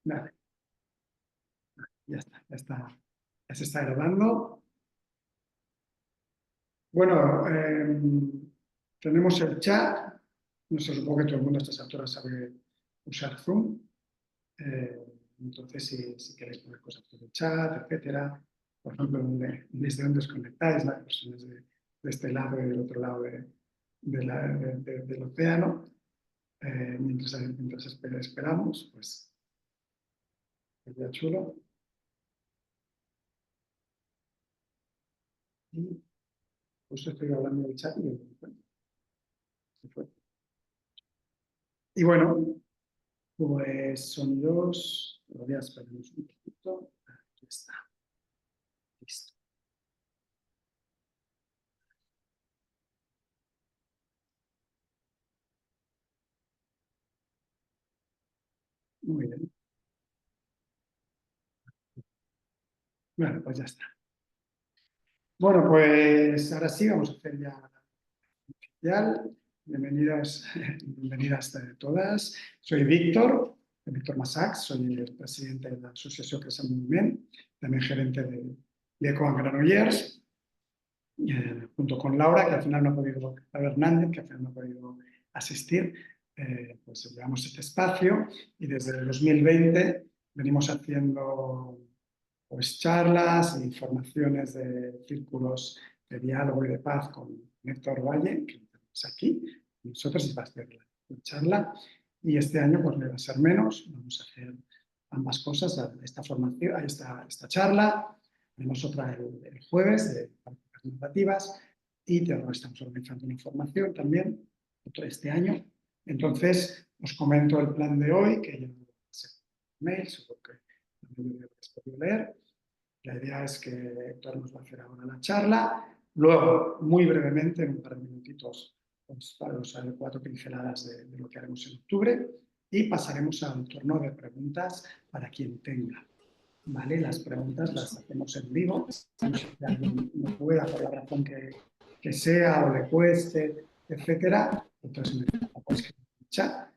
Vale, ya se está grabando. Bueno, tenemos el chat. No sé, supongo que todo el mundo a estas alturas sabe usar Zoom. Eh, entonces, si queréis poner cosas por el chat, etcétera, por ejemplo, desde dónde os conectáis, las personas de este lado y del otro lado del océano, mientras esperamos, pues sería chulo. Y justo estoy hablando del chat y se fue. Y bueno, pues sonidos, todavía esperemos un poquito. Aquí está, listo. Muy bien. Bueno, pues ya está. Bueno, pues ahora sí, vamos a hacer ya oficial. Bienvenidas, bienvenidas todas. Soy Víctor Massacs, soy el presidente de la Asociación Creixement Moviment, también gerente de Eco and Granollers, junto con Laura, que al final no ha podido, Laura Hernández, que al final no ha podido asistir, pues llevamos este espacio y desde el 2020 venimos haciendo pues, charlas e informaciones de círculos de diálogo y de paz con Héctor Valle, que tenemos aquí, nosotros va a ser la charla, y este año pues no va a ser menos, vamos a hacer ambas cosas, esta formación, esta charla, tenemos otra el jueves de prácticas narrativas y estamos organizando una formación también este año. Entonces, os comento el plan de hoy, que ya se mail, seguro que la mayoría habéis podido leer. La idea es que Héctor nos va a hacer ahora la charla. Luego, muy brevemente, en un par de minutitos, os haré 4 pinceladas de lo que haremos en octubre y pasaremos al turno de preguntas para quien tenga. ¿Vale? Las preguntas las hacemos en vivo. Si alguien no pueda, por la razón que sea, o le cueste, etcétera, entonces me podéis escribir en el chat.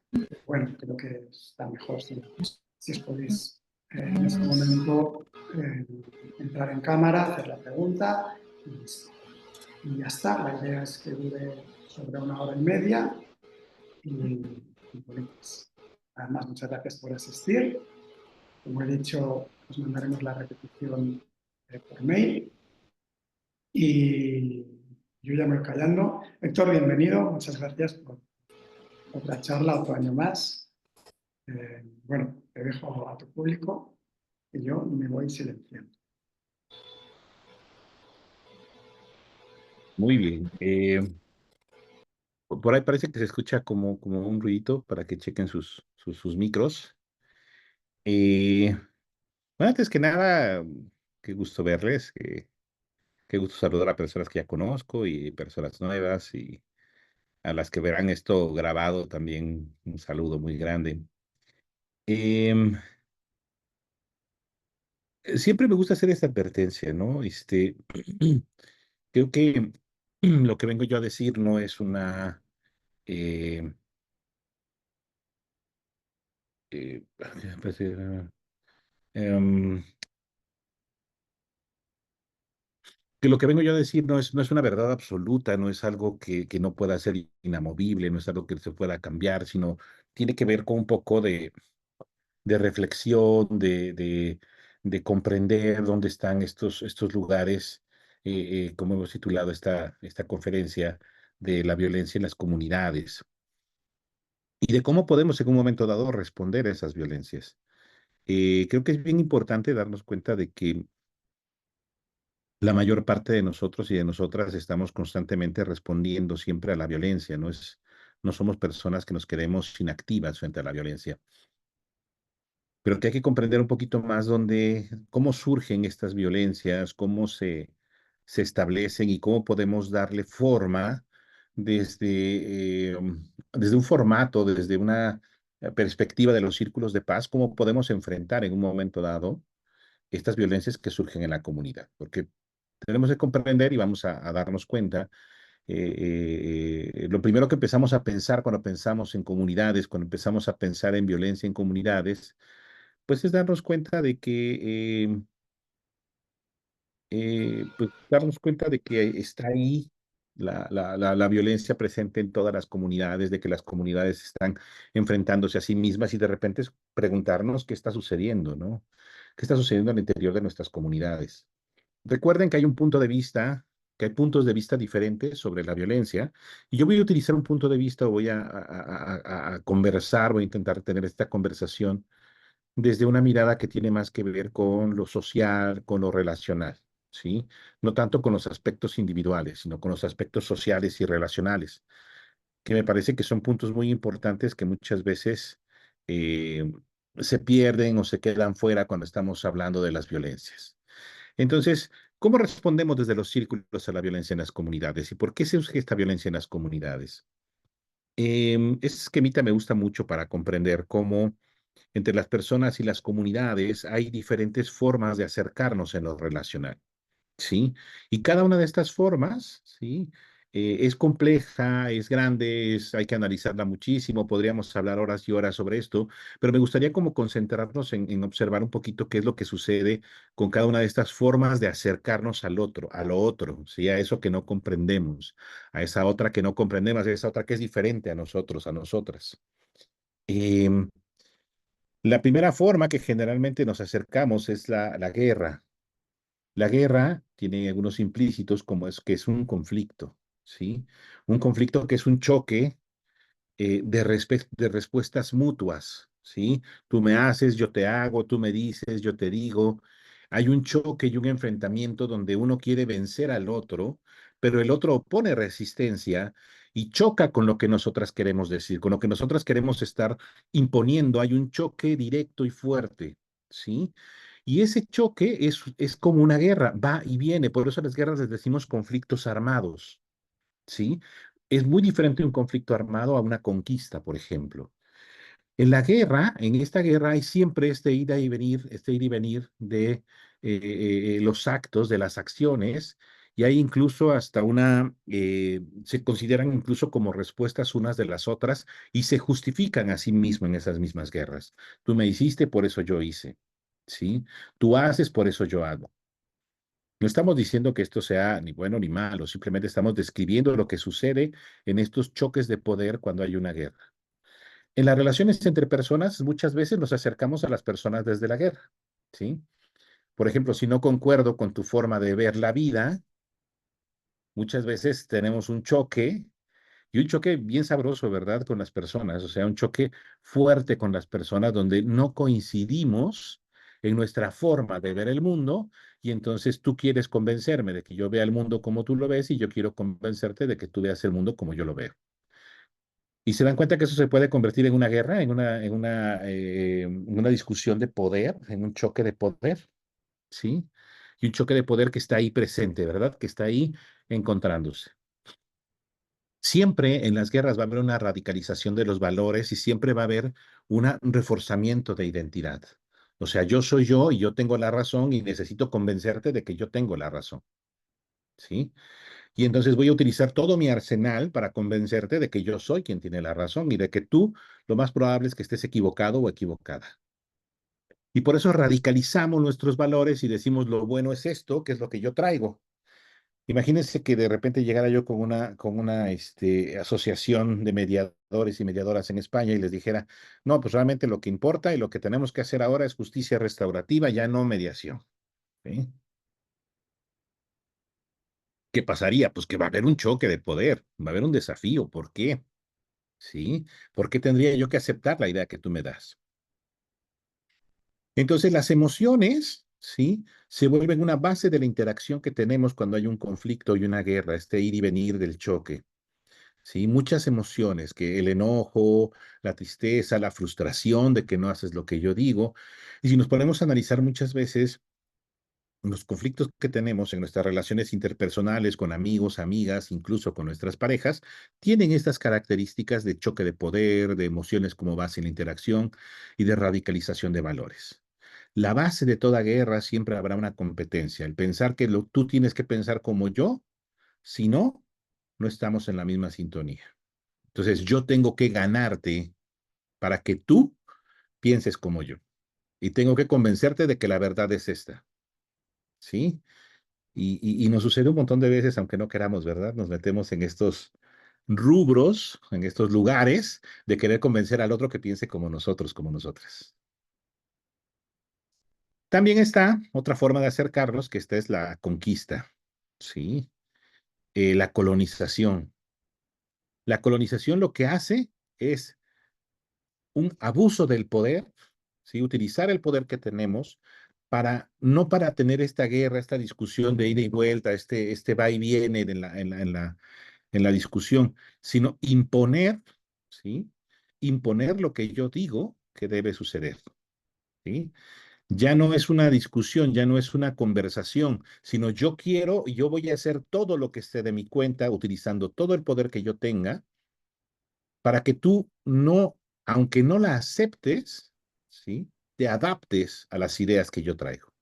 Bueno, creo que está mejor si os podéis en ese momento entrar en cámara, hacer la pregunta y ya está. La idea es que dure sobre 1 hora y media y bueno, pues, además muchas gracias por asistir. Como he dicho, os mandaremos la repetición por mail y yo ya me voy callando. Héctor, bienvenido. Muchas gracias por otra charla, otro año más. Bueno, te dejo a tu público y yo me voy silenciando. Muy bien. Por ahí parece que se escucha como un ruidito para que chequen sus micros. Eh, bueno, antes que nada, qué gusto verles, qué gusto saludar a personas que ya conozco y personas nuevas y a las que verán esto grabado también un saludo muy grande. Em, Siempre me gusta hacer esta advertencia, ¿no? Creo que lo que vengo yo a decir no es una eh, pues, em, que lo que vengo yo a decir no es una verdad absoluta, no es algo que no pueda ser inamovible, no es algo que se pueda cambiar, sino tiene que ver con un poco de reflexión, de comprender dónde están estos lugares, como hemos titulado esta conferencia, de la violencia en las comunidades y de cómo podemos en un momento dado responder a esas violencias. Creo que es bien importante darnos cuenta de que la mayor parte de nosotros y de nosotras estamos constantemente respondiendo siempre a la violencia, no somos personas que nos quedemos inactivas frente a la violencia, pero que hay que comprender un poquito más cómo surgen estas violencias, cómo se establecen y cómo podemos darle forma desde un formato, desde una perspectiva de los círculos de paz, cómo podemos enfrentar en un momento dado estas violencias que surgen en la comunidad, porque tenemos que comprender y vamos a darnos cuenta. Lo primero que empezamos a pensar cuando pensamos en comunidades, cuando empezamos a pensar en violencia en comunidades, pues es darnos cuenta de que pues darnos cuenta de que está ahí la violencia presente en todas las comunidades, de que las comunidades están enfrentándose a sí mismas y de repente es preguntarnos qué está sucediendo, ¿no? ¿Qué está sucediendo al interior de nuestras comunidades? Recuerden que hay un punto de vista, que hay puntos de vista diferentes sobre la violencia, y yo voy a utilizar un punto de vista, voy a conversar, voy a intentar tener esta conversación desde una mirada que tiene más que ver con lo social, con lo relacional, ¿sí? No tanto con los aspectos individuales, sino con los aspectos sociales y relacionales, que me parece que son puntos muy importantes que muchas veces eh, se pierden o se quedan fuera cuando estamos hablando de las violencias. Entonces, ¿cómo respondemos desde los círculos a la violencia en las comunidades? ¿Y por qué se usa esta violencia en las comunidades? Ese esquemita me gusta mucho para comprender cómo entre las personas y las comunidades hay diferentes formas de acercarnos en lo relacional. ¿Sí? Y cada una de estas formas, ¿sí? Es compleja, es grande, hay que analizarla muchísimo, podríamos hablar horas y horas sobre esto, pero me gustaría como concentrarnos en observar un poquito qué es lo que sucede con cada una de estas formas de acercarnos al otro, a lo otro, ¿sí? A eso que no comprendemos, a esa otra que no comprendemos, a esa otra que es diferente a nosotros, a nosotras. Em, la primera forma que generalmente nos acercamos es la guerra. La guerra tiene algunos implícitos como es que es un conflicto, ¿sí? Un conflicto que es un choque de respuestas mutuas, ¿sí? Tú me haces, yo te hago, tú me dices, yo te digo. Hay un choque y un enfrentamiento donde uno quiere vencer al otro, pero el otro opone resistencia y choca con lo que nosotras queremos decir, con lo que nosotras queremos estar imponiendo. Hay un choque directo y fuerte, ¿sí? Y ese choque es como una guerra, va y viene. Por eso a las guerras les decimos conflictos armados, ¿sí? Es muy diferente un conflicto armado a una conquista, por ejemplo. En la guerra, en esta guerra hay siempre este ida y venir, este ir y venir de los actos, de las acciones, y hay incluso hasta se consideran incluso como respuestas unas de las otras y se justifican a sí mismo en esas mismas guerras. Tú me hiciste, por eso yo hice, ¿sí? Tú haces, por eso yo hago. No estamos diciendo que esto sea ni bueno ni malo, simplemente estamos describiendo lo que sucede en estos choques de poder cuando hay una guerra. En las relaciones entre personas, muchas veces nos acercamos a las personas desde la guerra, ¿sí? Por ejemplo, si no concuerdo con tu forma de ver la vida, muchas veces tenemos un choque y un choque bien sabroso, ¿verdad? Con las personas, o sea, un choque fuerte con las personas donde no coincidimos en nuestra forma de ver el mundo y entonces tú quieres convencerme de que yo vea el mundo como tú lo ves y yo quiero convencerte de que tú veas el mundo como yo lo veo. Y se dan cuenta que eso se puede convertir en una guerra, en una discusión de poder, en un choque de poder, ¿sí? Y un choque de poder que está ahí presente, ¿verdad? Que está ahí encontrándose. Siempre en las guerras va a haber una radicalización de los valores y siempre va a haber un reforzamiento de identidad. O sea, yo soy yo y yo tengo la razón y necesito convencerte de que yo tengo la razón, ¿sí? Y entonces voy a utilizar todo mi arsenal para convencerte de que yo soy quien tiene la razón y de que tú lo más probable es que estés equivocado o equivocada. Y por eso radicalizamos nuestros valores y decimos lo bueno es esto, que es lo que yo traigo. Imagínense que de repente llegara yo con una asociación de mediadores y mediadoras en España y les dijera, no, pues realmente lo que importa y lo que tenemos que hacer ahora es justicia restaurativa, ya no mediación. ¿Sí? ¿Qué pasaría? Pues que va a haber un choque de poder, va a haber un desafío. ¿Por qué? ¿Sí? ¿Por qué tendría yo que aceptar la idea que tú me das? Entonces, las emociones, ¿sí? Se vuelven una base de la interacción que tenemos cuando hay un conflicto y una guerra, este ir y venir del choque. Sí, muchas emociones, que el enojo, la tristeza, la frustración de que no haces lo que yo digo. Y si nos ponemos a analizar muchas veces los conflictos que tenemos en nuestras relaciones interpersonales con amigos, amigas, incluso con nuestras parejas, tienen estas características de choque de poder, de emociones como base en la interacción y de radicalización de valores. La base de toda guerra siempre habrá una competencia, el pensar que tú tienes que pensar como yo, si no, no estamos en la misma sintonía. Entonces yo tengo que ganarte para que tú pienses como yo. y tengo que convencerte de que la verdad es esta, ¿sí? Y nos sucede un montón de veces, aunque no queramos, ¿verdad? Nos metemos en estos rubros, en estos lugares de querer convencer al otro que piense como nosotros, como nosotras. También está otra forma de acercarnos, que esta es la conquista, ¿sí? La colonización. La colonización lo que hace es un abuso del poder, ¿sí? Utilizar el poder que tenemos para, no para tener esta guerra, esta discusión de ida y vuelta, este va y viene en la discusión, sino imponer, ¿sí? Imponer lo que yo digo que debe suceder, ¿sí? Ya no es una discusión, ya no es una conversación, sino yo quiero y yo voy a hacer todo lo que esté de mi cuenta, utilizando todo el poder que yo tenga, para que tú no, aunque no la aceptes, ¿sí? Te adaptes a las ideas que yo traigo.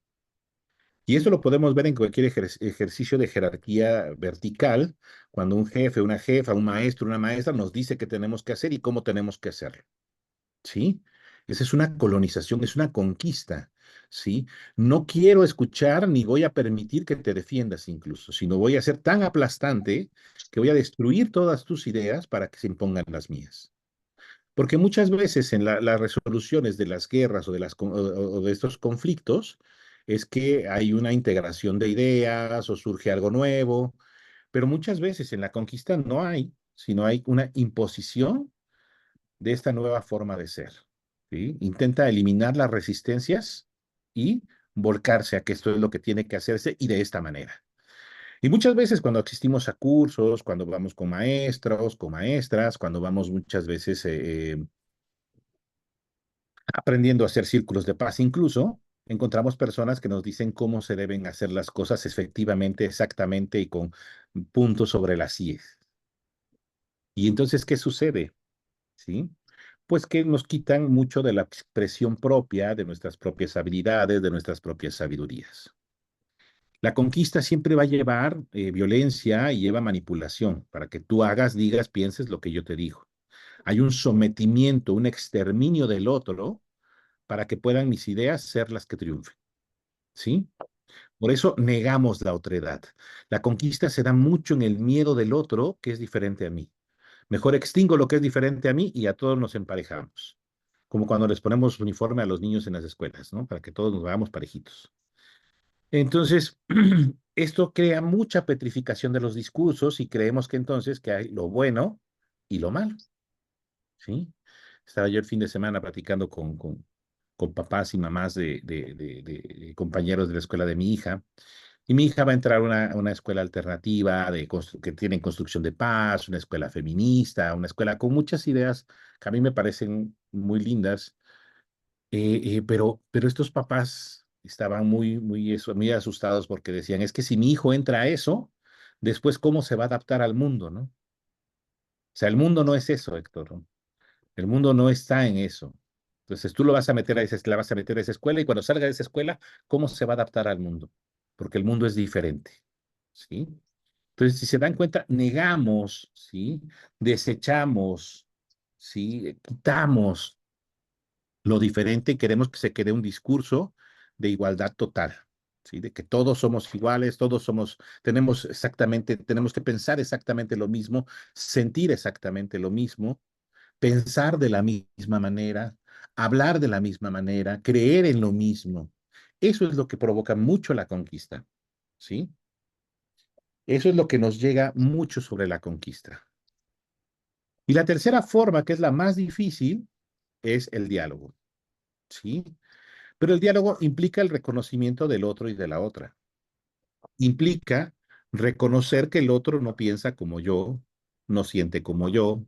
Y eso lo podemos ver en cualquier ejercicio de jerarquía vertical, cuando un jefe, una jefa, un maestro, una maestra nos dice qué tenemos que hacer y cómo tenemos que hacerlo. ¿Sí? Esa es una colonización, es una conquista, ¿sí? No quiero escuchar ni voy a permitir que te defiendas incluso, sino voy a ser tan aplastante que voy a destruir todas tus ideas para que se impongan las mías. Porque muchas veces en las resoluciones de las guerras o o de estos conflictos es que hay una integración de ideas o surge algo nuevo, pero muchas veces en la conquista no hay, sino hay una imposición de esta nueva forma de ser. ¿Sí? Intenta eliminar las resistencias y volcarse a que esto es lo que tiene que hacerse y de esta manera. Y muchas veces cuando asistimos a cursos, cuando vamos con maestros, con maestras, cuando vamos muchas veces aprendiendo a hacer círculos de paz incluso, encontramos personas que nos dicen cómo se deben hacer las cosas efectivamente, exactamente y con puntos sobre las IES. Y entonces, ¿qué sucede? ¿Sí? Pues que nos quitan mucho de la expresión propia, de nuestras propias habilidades, de nuestras propias sabidurías. La conquista siempre va a llevar violencia y lleva manipulación para que tú hagas, digas, pienses lo que yo te digo. Hay un sometimiento, un exterminio del otro para que puedan mis ideas ser las que triunfen. ¿Sí? Por eso negamos la otredad. La conquista se da mucho en el miedo del otro que es diferente a mí. Mejor extingo lo que es diferente a mí y a todos nos emparejamos. Como cuando les ponemos uniforme a los niños en las escuelas, ¿no? Para que todos nos veamos parejitos. Entonces, esto crea mucha petrificación de los discursos y creemos que entonces que hay lo bueno y lo malo, ¿sí? Estaba yo el fin de semana platicando con papás y mamás de compañeros de la escuela de mi hija. Y mi hija va a entrar a una escuela alternativa que tiene construcción de paz, una escuela feminista, una escuela con muchas ideas que a mí me parecen muy lindas. Pero estos papás estaban muy asustados porque decían, es que si mi hijo entra a eso, después cómo se va a adaptar al mundo, ¿no? O sea, el mundo no es eso, Héctor, ¿no? El mundo no está en eso. Entonces tú lo vas a meter la vas a meter a esa escuela y cuando salga de esa escuela, ¿cómo se va a adaptar al mundo? Porque el mundo es diferente, ¿sí? Entonces, si se dan cuenta, negamos, ¿sí? Desechamos, ¿sí? Quitamos lo diferente y queremos que se quede un discurso de igualdad total, ¿sí? De que todos somos iguales, tenemos que pensar exactamente lo mismo, sentir exactamente lo mismo, pensar de la misma manera, hablar de la misma manera, creer en lo mismo. Eso es lo que provoca mucho la conquista, ¿sí? Eso es lo que nos llega mucho sobre la conquista. Y la tercera forma, que es la más difícil, es el diálogo, ¿sí? Pero el diálogo implica el reconocimiento del otro y de la otra. Implica reconocer que el otro no piensa como yo, no siente como yo,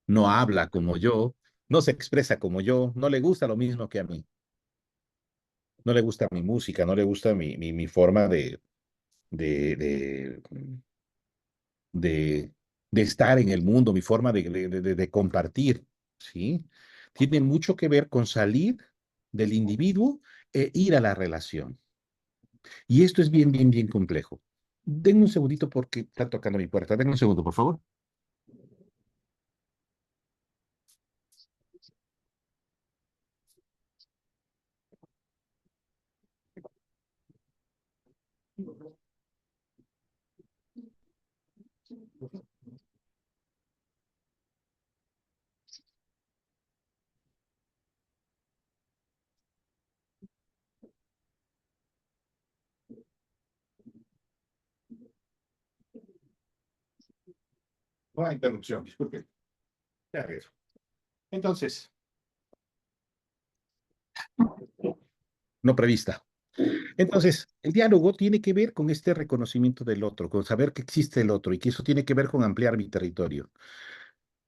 no habla como yo, no se expresa como yo, no le gusta lo mismo que a mí. No le gusta mi música, no le gusta mi forma de, de, de, de estar en el mundo, mi forma de compartir, ¿sí? Tiene mucho que ver con salir del individuo e ir a la relación. Y esto es bien complejo. Denme un segundito porque está tocando mi puerta. Denme un segundo, por favor. Una interrupción, disculpe. Ya regreso. Entonces, no prevista. Entonces, el diálogo tiene que ver con este reconocimiento del otro, con saber que existe el otro y que eso tiene que ver con ampliar mi territorio,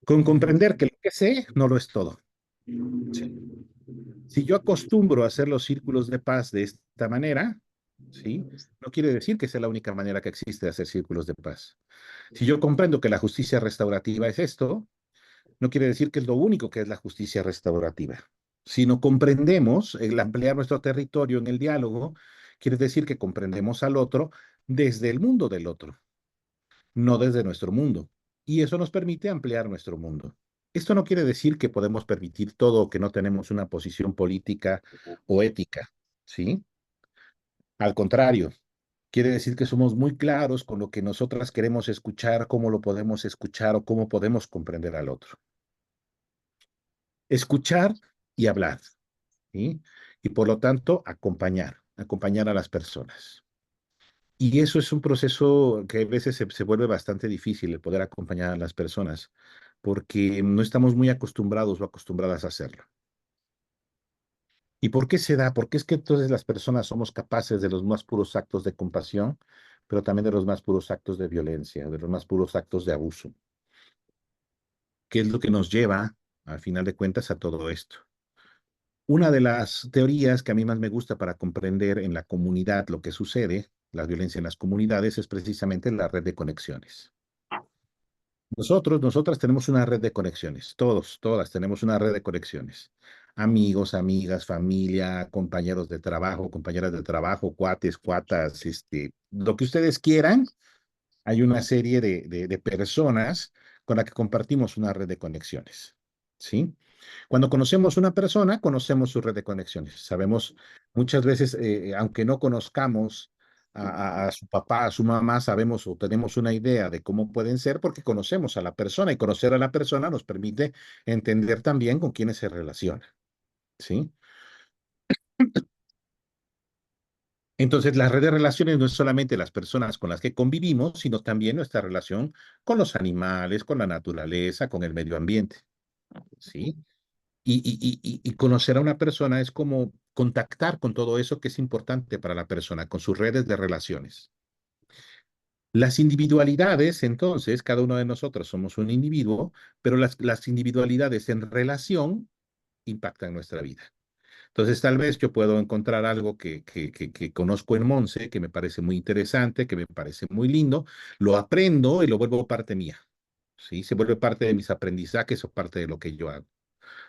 con comprender que lo que sé no lo es todo. ¿Sí? Si yo acostumbro a hacer los círculos de paz de esta manera, ¿sí? No quiere decir que sea la única manera que existe de hacer círculos de paz. Si yo comprendo que la justicia restaurativa es esto, no quiere decir que es lo único que es la justicia restaurativa. Si no comprendemos el ampliar nuestro territorio en el diálogo, quiere decir que comprendemos al otro desde el mundo del otro, no desde nuestro mundo. Y eso nos permite ampliar nuestro mundo. Esto no quiere decir que podemos permitir todo o que no tenemos una posición política o ética, ¿sí? Al contrario, quiere decir que somos muy claros con lo que nosotras queremos escuchar, cómo lo podemos escuchar o cómo podemos comprender al otro. Escuchar y hablar, ¿sí? Y por lo tanto, acompañar a las personas. Y eso es un proceso que a veces se vuelve bastante difícil el poder acompañar a las personas, porque no estamos muy acostumbrados o acostumbradas a hacerlo. ¿Y por qué se da? Porque es que entonces las personas somos capaces de los más puros actos de compasión, pero también de los más puros actos de violencia, de los más puros actos de abuso. ¿Qué es lo que nos lleva, al final de cuentas, a todo esto? Una de las teorías que a mí más me gusta para comprender en la comunidad lo que sucede, la violencia en las comunidades, es precisamente la red de conexiones. Nosotras tenemos una red de conexiones, todas tenemos una red de conexiones. Amigos, amigas, familia, compañeros de trabajo, compañeras de trabajo, cuates, cuatas, lo que ustedes quieran, hay una serie de personas con las que compartimos una red de conexiones, ¿sí? Cuando conocemos una persona, conocemos su red de conexiones. Sabemos muchas veces, aunque no conozcamos a su papá, a su mamá, sabemos o tenemos una idea de cómo pueden ser porque conocemos a la persona y conocer a la persona nos permite entender también con quiénes se relaciona, ¿sí? Entonces, la red de relaciones no es solamente las personas con las que convivimos, sino también nuestra relación con los animales, con la naturaleza, con el medio ambiente, ¿sí? Y conocer a una persona es como contactar con todo eso que es importante para la persona, con sus redes de relaciones. Las individualidades, entonces, cada uno de nosotros somos un individuo, pero las individualidades en relación impactan nuestra vida. Entonces, tal vez yo puedo encontrar algo que conozco en Monse, que me parece muy interesante, que me parece muy lindo, lo aprendo y lo vuelvo parte mía. ¿Sí? Se vuelve parte de mis aprendizajes o parte de lo que yo hago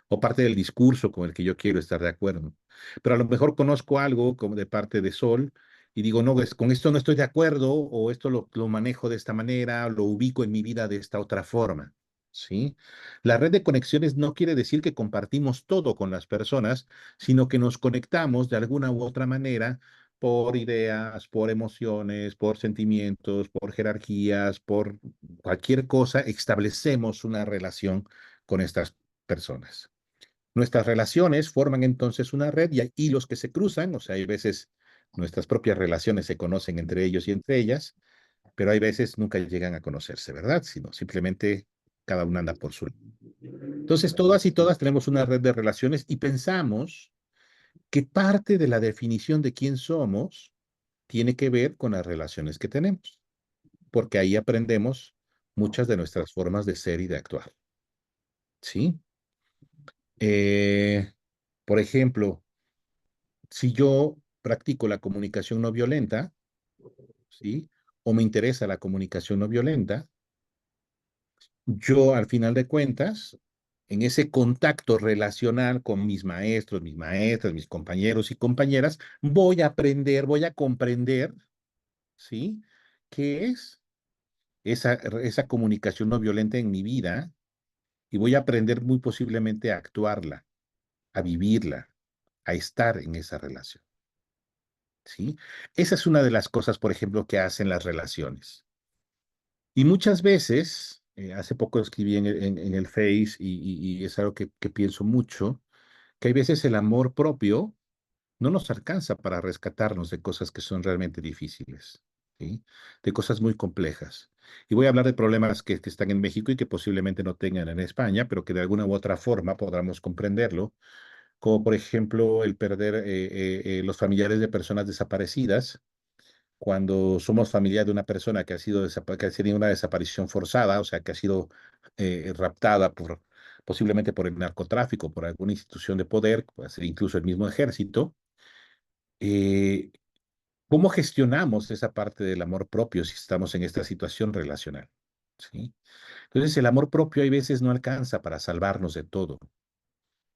o parte del discurso con el que yo quiero estar de acuerdo. Pero a lo mejor conozco algo como de parte de Sol y digo, no, con esto no estoy de acuerdo o esto lo manejo de esta manera, lo ubico en mi vida de esta otra forma. ¿Sí? La red de conexiones no quiere decir que compartimos todo con las personas, sino que nos conectamos de alguna u otra manera por ideas, por emociones, por sentimientos, por jerarquías, por cualquier cosa, establecemos una relación con estas personas. Nuestras relaciones forman entonces una red y hay hilos que se cruzan, o sea, hay veces nuestras propias relaciones se conocen entre ellos y entre ellas, pero hay veces nunca llegan a conocerse, ¿verdad? Sino simplemente cada una anda por su lado. Entonces, todas y todas tenemos una red de relaciones y pensamos que parte de la definición de quién somos tiene que ver con las relaciones que tenemos, porque ahí aprendemos muchas de nuestras formas de ser y de actuar, ¿sí? Eh, por ejemplo, si yo practico la comunicación no violenta, ¿sí? O me interesa la comunicación no violenta, yo al final de cuentas, en ese contacto relacional con mis maestros, mis maestras, mis compañeros y compañeras, voy a aprender, voy a comprender, ¿sí? ¿Qué es esa comunicación no violenta en mi vida? Y voy a aprender muy posiblemente a actuarla, a vivirla, a estar en esa relación. ¿sí? Esa es una de las cosas, por ejemplo, que hacen las relaciones. Y muchas veces, hace poco escribí en el Face y es algo que pienso mucho, que hay veces el amor propio no nos alcanza para rescatarnos de cosas que son realmente difíciles, ¿sí? De cosas muy complejas. Y voy a hablar de problemas que están en México y que posiblemente no tengan en España, pero que de alguna u otra forma podamos comprenderlo, como por ejemplo el perder los familiares de personas desaparecidas. Cuando somos familia de una persona que ha tenido una desaparición forzada, o sea, que ha sido raptada posiblemente por el narcotráfico, por alguna institución de poder, puede ser incluso el mismo ejército. eh, ¿Cómo gestionamos esa parte del amor propio si estamos en esta situación relacional? ¿Sí? Entonces, el amor propio hay veces no alcanza para salvarnos de todo.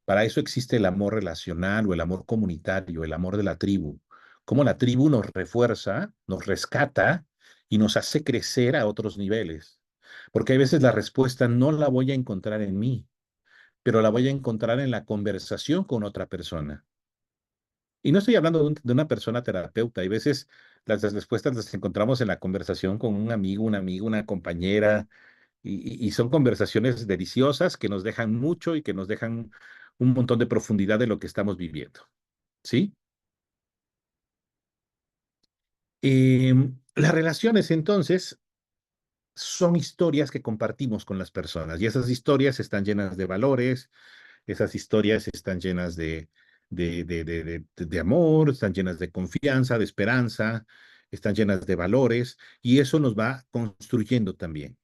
Para eso existe el amor relacional o el amor comunitario, el amor de la tribu. Cómo la tribu nos refuerza, nos rescata y nos hace crecer a otros niveles. Porque hay veces la respuesta no la voy a encontrar en mí, pero la voy a encontrar en la conversación con otra persona. Y no estoy hablando de una persona terapeuta. Hay veces las respuestas las encontramos en la conversación con un amigo, una compañera, y son conversaciones deliciosas que nos dejan mucho y que nos dejan un montón de profundidad de lo que estamos viviendo. ¿Sí? Las relaciones, entonces, son historias que compartimos con las personas y esas historias están llenas de valores. Esas historias están llenas de amor, están llenas de confianza, de esperanza, están llenas de valores y eso nos va construyendo también.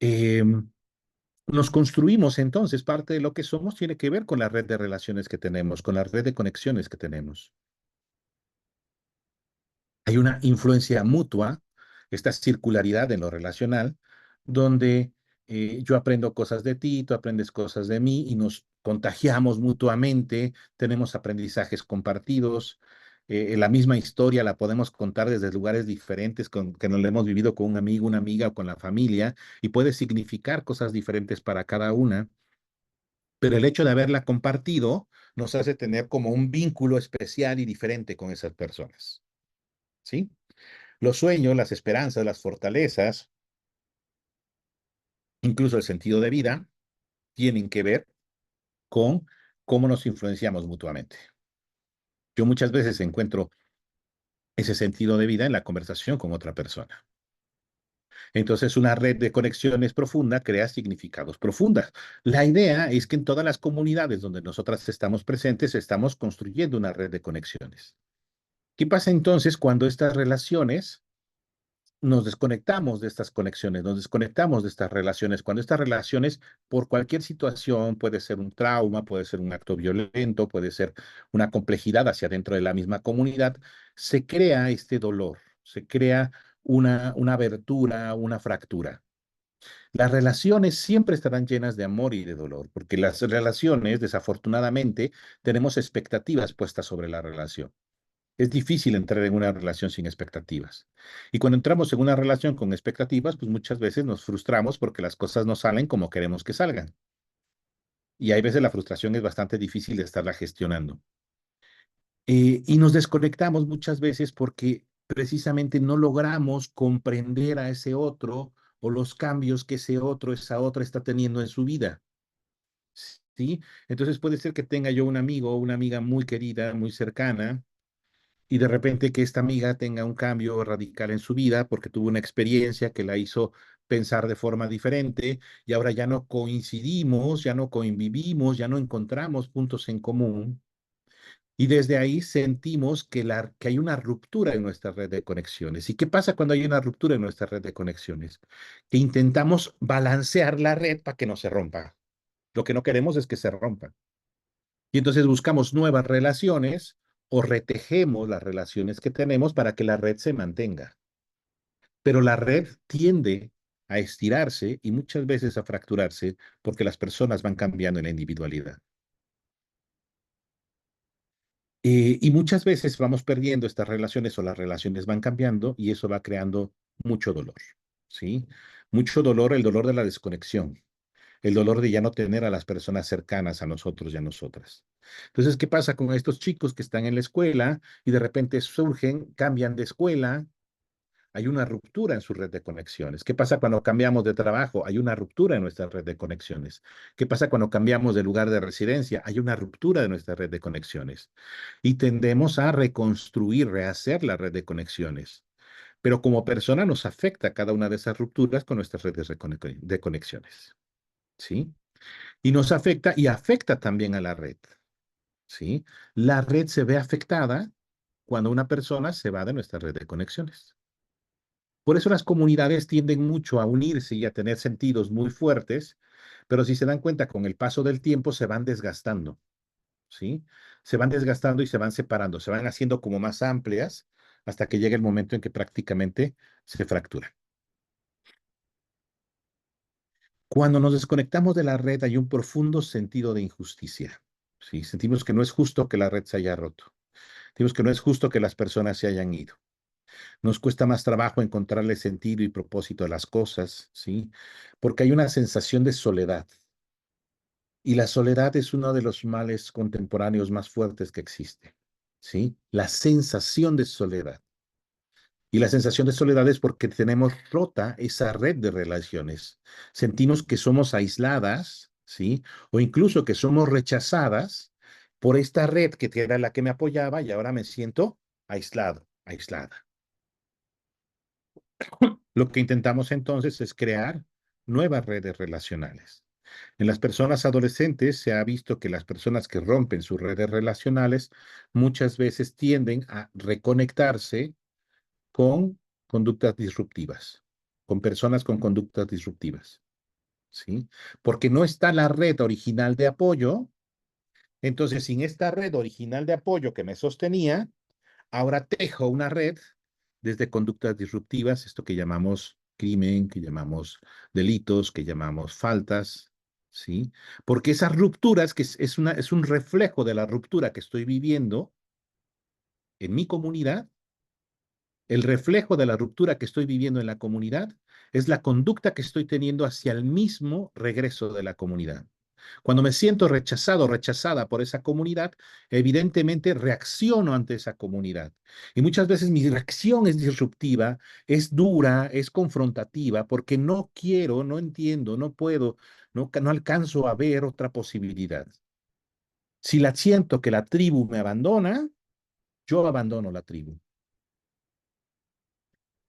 Em, Nos construimos entonces, parte de lo que somos tiene que ver con la red de relaciones que tenemos, con la red de conexiones que tenemos. Hay una influencia mutua, esta circularidad en lo relacional, donde yo aprendo cosas de ti, tú aprendes cosas de mí y nos contagiamos mutuamente, tenemos aprendizajes compartidos, la misma historia la podemos contar desde lugares diferentes que nos la hemos vivido con un amigo, una amiga o con la familia y puede significar cosas diferentes para cada una, pero el hecho de haberla compartido nos hace tener como un vínculo especial y diferente con esas personas, ¿sí? Los sueños, las esperanzas, las fortalezas, incluso el sentido de vida, tienen que ver con cómo nos influenciamos mutuamente. Yo muchas veces encuentro ese sentido de vida en la conversación con otra persona. Entonces, una red de conexiones profunda crea significados profundas. La idea es que en todas las comunidades donde nosotras estamos presentes, estamos construyendo una red de conexiones. ¿Qué pasa entonces cuando estas relaciones nos desconectamos de estas conexiones, nos desconectamos de estas relaciones, cuando estas relaciones, por cualquier situación, puede ser un trauma, puede ser un acto violento, puede ser una complejidad hacia dentro de la misma comunidad, se crea este dolor, se crea una abertura, una fractura. Las relaciones siempre estarán llenas de amor y de dolor, porque las relaciones, desafortunadamente, tenemos expectativas puestas sobre la relación. Es difícil entrar en una relación sin expectativas. Y cuando entramos en una relación con expectativas, pues muchas veces nos frustramos porque las cosas no salen como queremos que salgan. Y hay veces la frustración es bastante difícil de estarla gestionando. Y nos desconectamos muchas veces porque precisamente no logramos comprender a ese otro o los cambios que ese otro, esa otra está teniendo en su vida. ¿Sí? Entonces puede ser que tenga yo un amigo o una amiga muy querida, muy cercana, y de repente que esta amiga tenga un cambio radical en su vida porque tuvo una experiencia que la hizo pensar de forma diferente y ahora ya no coincidimos, ya no convivimos, ya no encontramos puntos en común. Y desde ahí sentimos que hay una ruptura en nuestra red de conexiones. ¿Y qué pasa cuando hay una ruptura en nuestra red de conexiones? Que intentamos balancear la red para que no se rompa. Lo que no queremos es que se rompa. Y entonces buscamos nuevas relaciones o retejemos las relaciones que tenemos para que la red se mantenga. Pero la red tiende a estirarse y muchas veces a fracturarse porque las personas van cambiando en la individualidad. Y muchas veces vamos perdiendo estas relaciones o las relaciones van cambiando y eso va creando mucho dolor, ¿sí? Mucho dolor, el dolor de la desconexión. el dolor de ya no tener a las personas cercanas a nosotros y a nosotras. Entonces, ¿qué pasa con estos chicos que están en la escuela y de repente surgen, cambian de escuela? Hay una ruptura en su red de conexiones. ¿Qué pasa cuando cambiamos de trabajo? Hay una ruptura en nuestra red de conexiones. ¿Qué pasa cuando cambiamos de lugar de residencia? Hay una ruptura de nuestra red de conexiones. Y tendemos a reconstruir, rehacer la red de conexiones. Pero como persona nos afecta cada una de esas rupturas con nuestras redes de conexiones. ¿Sí? Y nos afecta y afecta también a la red. ¿Sí? La red se ve afectada cuando una persona se va de nuestra red de conexiones. Por eso las comunidades tienden mucho a unirse y a tener sentidos muy fuertes, pero si se dan cuenta, con el paso del tiempo se van desgastando, ¿sí? Se van desgastando y se van separando, se van haciendo como más amplias hasta que llega el momento en que prácticamente se fracturan. Cuando nos desconectamos de la red hay un profundo sentido de injusticia, ¿sí? Sentimos que no es justo que la red se haya roto, sentimos que no es justo que las personas se hayan ido. Nos cuesta más trabajo encontrarle sentido y propósito a las cosas, ¿sí? Porque hay una sensación de soledad. Y la soledad es uno de los males contemporáneos más fuertes que existe, ¿sí? La sensación de soledad. Y la sensación de soledad es porque tenemos rota esa red de relaciones. Sentimos que somos aisladas, ¿sí? O incluso que somos rechazadas por esta red que era la que me apoyaba y ahora me siento aislado, aislada. Lo que intentamos entonces es crear nuevas redes relacionales. En las personas adolescentes se ha visto que las personas que rompen sus redes relacionales muchas veces tienden a reconectarse con conductas disruptivas, con personas con conductas disruptivas, ¿sí? Porque no está la red original de apoyo, entonces sin esta red original de apoyo que me sostenía, ahora tejo una red desde conductas disruptivas, esto que llamamos crimen, que llamamos delitos, que llamamos faltas, ¿sí? Porque esas rupturas, que es un reflejo de la ruptura que estoy viviendo en mi comunidad, el reflejo de la ruptura que estoy viviendo en la comunidad es la conducta que estoy teniendo hacia el mismo regreso de la comunidad. Cuando me siento rechazado o rechazada por esa comunidad, evidentemente reacciono ante esa comunidad. Y muchas veces mi reacción es disruptiva, es dura, es confrontativa, porque no quiero, no entiendo, no puedo, no alcanzo a ver otra posibilidad. Si la siento que la tribu me abandona, yo abandono la tribu.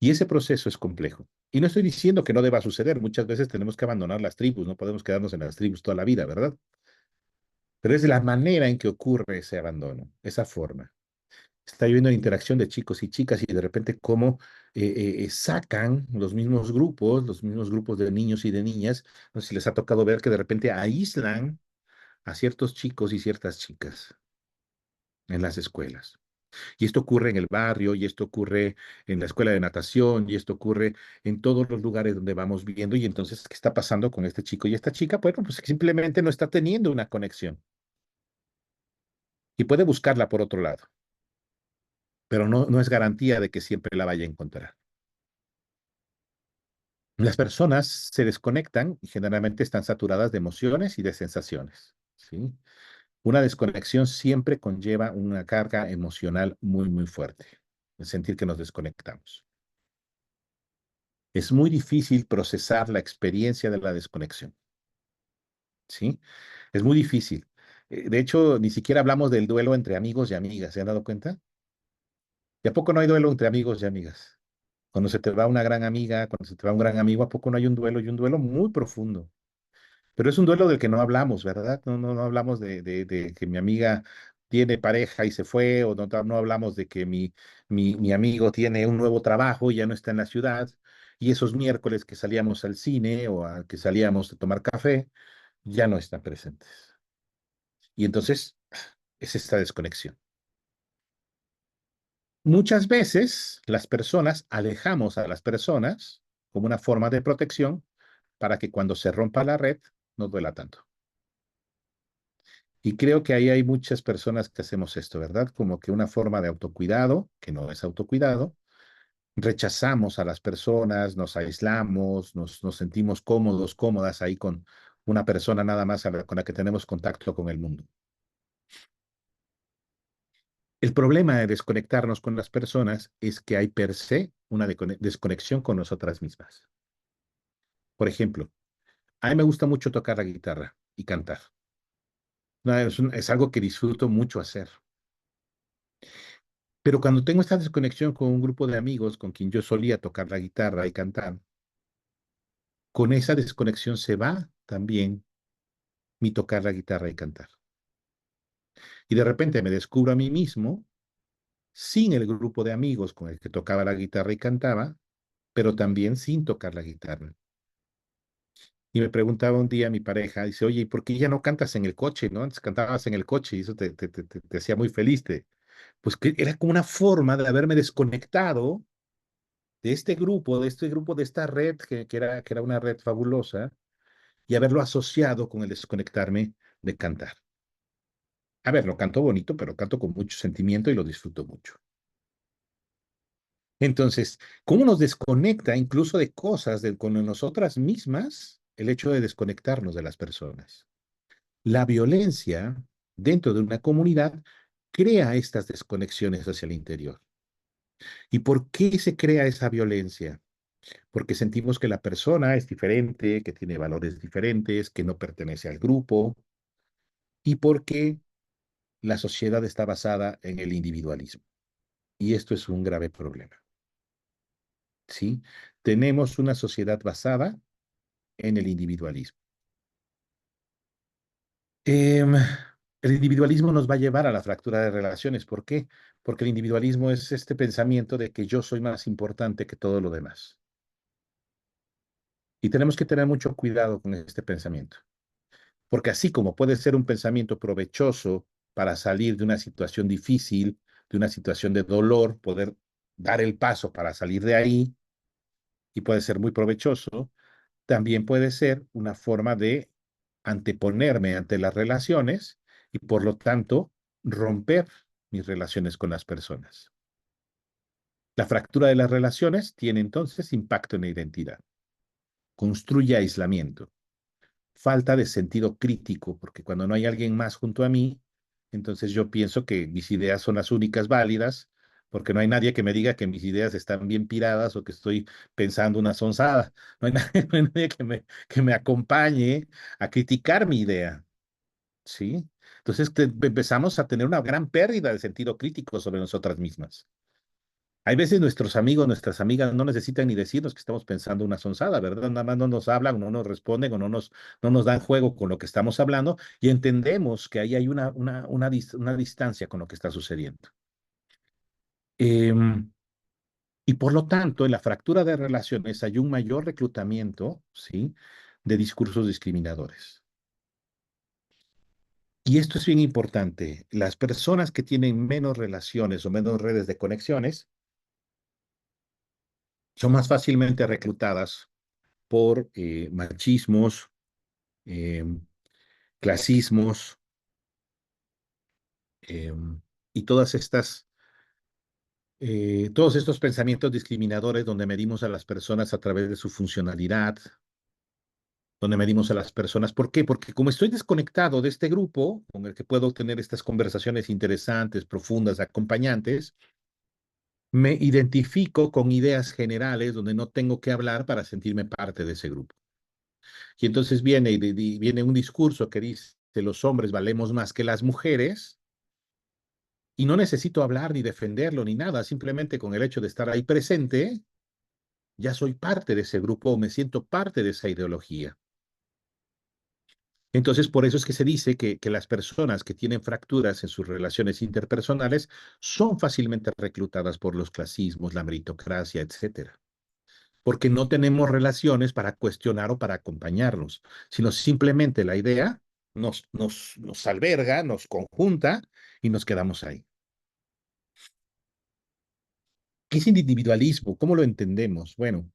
Y ese proceso es complejo. Y no estoy diciendo que no deba suceder. Muchas veces tenemos que abandonar las tribus, no podemos quedarnos en las tribus toda la vida, ¿verdad? Pero es la manera en que ocurre ese abandono, esa forma. Está habiendo interacción de chicos y chicas y de repente cómo sacan los mismos grupos de niños y de niñas, no sé si les ha tocado ver que de repente aíslan a ciertos chicos y ciertas chicas en las escuelas. Y esto ocurre en el barrio, y esto ocurre en la escuela de natación, y esto ocurre en todos los lugares donde vamos viendo. Y entonces, ¿qué está pasando con este chico y esta chica? Bueno, pues simplemente no está teniendo una conexión y puede buscarla por otro lado, pero no es garantía de que siempre la vaya a encontrar. Las personas se desconectan y generalmente están saturadas de emociones y de sensaciones, ¿sí? Una desconexión siempre conlleva una carga emocional muy, muy fuerte, el sentir que nos desconectamos. Es muy difícil procesar la experiencia de la desconexión, ¿sí? Es muy difícil. De hecho, ni siquiera hablamos del duelo entre amigos y amigas, ¿se han dado cuenta? ¿Y a poco no hay duelo entre amigos y amigas? Cuando se te va una gran amiga, cuando se te va un gran amigo, ¿a poco no hay un duelo? Y un duelo muy profundo. Pero es un duelo del que no hablamos, ¿verdad? No hablamos de que mi amiga tiene pareja y se fue, o no hablamos de que mi amigo tiene un nuevo trabajo y ya no está en la ciudad, y esos miércoles que salíamos al cine o que salíamos a tomar café, ya no están presentes. Y entonces es esta desconexión. Muchas veces las personas alejamos a las personas como una forma de protección para que cuando se rompa la red no duela tanto. Y creo que ahí hay muchas personas que hacemos esto, ¿verdad? Como que una forma de autocuidado, que no es autocuidado, rechazamos a las personas, nos aislamos, nos sentimos cómodos, cómodas ahí una persona nada más con la que tenemos contacto con el mundo. El problema de desconectarnos con las personas es que hay per se una desconexión con nosotras mismas. Por ejemplo, a mí me gusta mucho tocar la guitarra y cantar. No, es algo que disfruto mucho hacer. Pero cuando tengo esta desconexión con un grupo de amigos con quien yo solía tocar la guitarra y cantar, con esa desconexión se va también mi tocar la guitarra y cantar. Y de repente me descubro a mí mismo sin el grupo de amigos con el que tocaba la guitarra y cantaba, pero también sin tocar la guitarra. Y me preguntaba un día mi pareja, dice, oye, ¿y por qué ya no cantas en el coche, no? Antes cantabas en el coche y eso te hacía muy feliz. Pues que era como una forma de haberme desconectado de esta red que era una red fabulosa y haberlo asociado con el desconectarme de cantar. A ver, lo canto bonito, pero canto con mucho sentimiento y lo disfruto mucho. Entonces, ¿cómo nos desconecta incluso de cosas con nosotras mismas el hecho de desconectarnos de las personas? La violencia dentro de una comunidad crea estas desconexiones hacia el interior. ¿Y por qué se crea esa violencia? Porque sentimos que la persona es diferente, que tiene valores diferentes, que no pertenece al grupo, y porque la sociedad está basada en el individualismo. Y esto es un grave problema, ¿sí? Tenemos una sociedad basada en el individualismo. Em, el individualismo nos va a llevar a la fractura de relaciones. ¿Por qué? Porque el individualismo es este pensamiento de que yo soy más importante que todo lo demás. Y tenemos que tener mucho cuidado con este pensamiento. Porque así como puede ser un pensamiento provechoso para salir de una situación difícil, de una situación de dolor, poder dar el paso para salir de ahí, y puede ser muy provechoso, también puede ser una forma de anteponerme ante las relaciones y por lo tanto romper mis relaciones con las personas. La fractura de las relaciones tiene entonces impacto en la identidad, construye aislamiento, falta de sentido crítico, porque cuando no hay alguien más junto a mí, entonces yo pienso que mis ideas son las únicas válidas, porque no hay nadie que me diga que mis ideas están bien piradas o que estoy pensando una sonzada. No hay nadie, no hay nadie que me acompañe a criticar mi idea, ¿sí? Entonces empezamos a tener una gran pérdida de sentido crítico sobre nosotras mismas. Hay veces nuestros amigos, nuestras amigas no necesitan ni decirnos que estamos pensando una sonzada, ¿verdad? Nada más no nos hablan, no nos responden o no nos dan juego con lo que estamos hablando y entendemos que ahí hay una distancia con lo que está sucediendo. Em, y por lo tanto, en la fractura de relaciones hay un mayor reclutamiento, ¿sí? De discursos discriminadores. Y esto es bien importante. Las personas que tienen menos relaciones o menos redes de conexiones son más fácilmente reclutadas por machismos, eh, clasismos eh, y todos estos pensamientos discriminadores donde medimos a las personas a través de su funcionalidad, donde medimos a las personas. ¿Por qué? Porque como estoy desconectado de este grupo con el que puedo tener estas conversaciones interesantes, profundas, acompañantes, me identifico con ideas generales donde no tengo que hablar para sentirme parte de ese grupo. Y entonces viene un discurso que dice que los hombres valemos más que las mujeres y no necesito hablar ni defenderlo ni nada, simplemente con el hecho de estar ahí presente, ya soy parte de ese grupo o me siento parte de esa ideología. Entonces, por eso es que se dice que las personas que tienen fracturas en sus relaciones interpersonales son fácilmente reclutadas por los clasismos, la meritocracia, etcétera. Porque no tenemos relaciones para cuestionar o para acompañarnos, sino simplemente la idea nos alberga, nos conjunta y nos quedamos ahí. ¿Qué es individualismo? ¿Cómo lo entendemos? Bueno,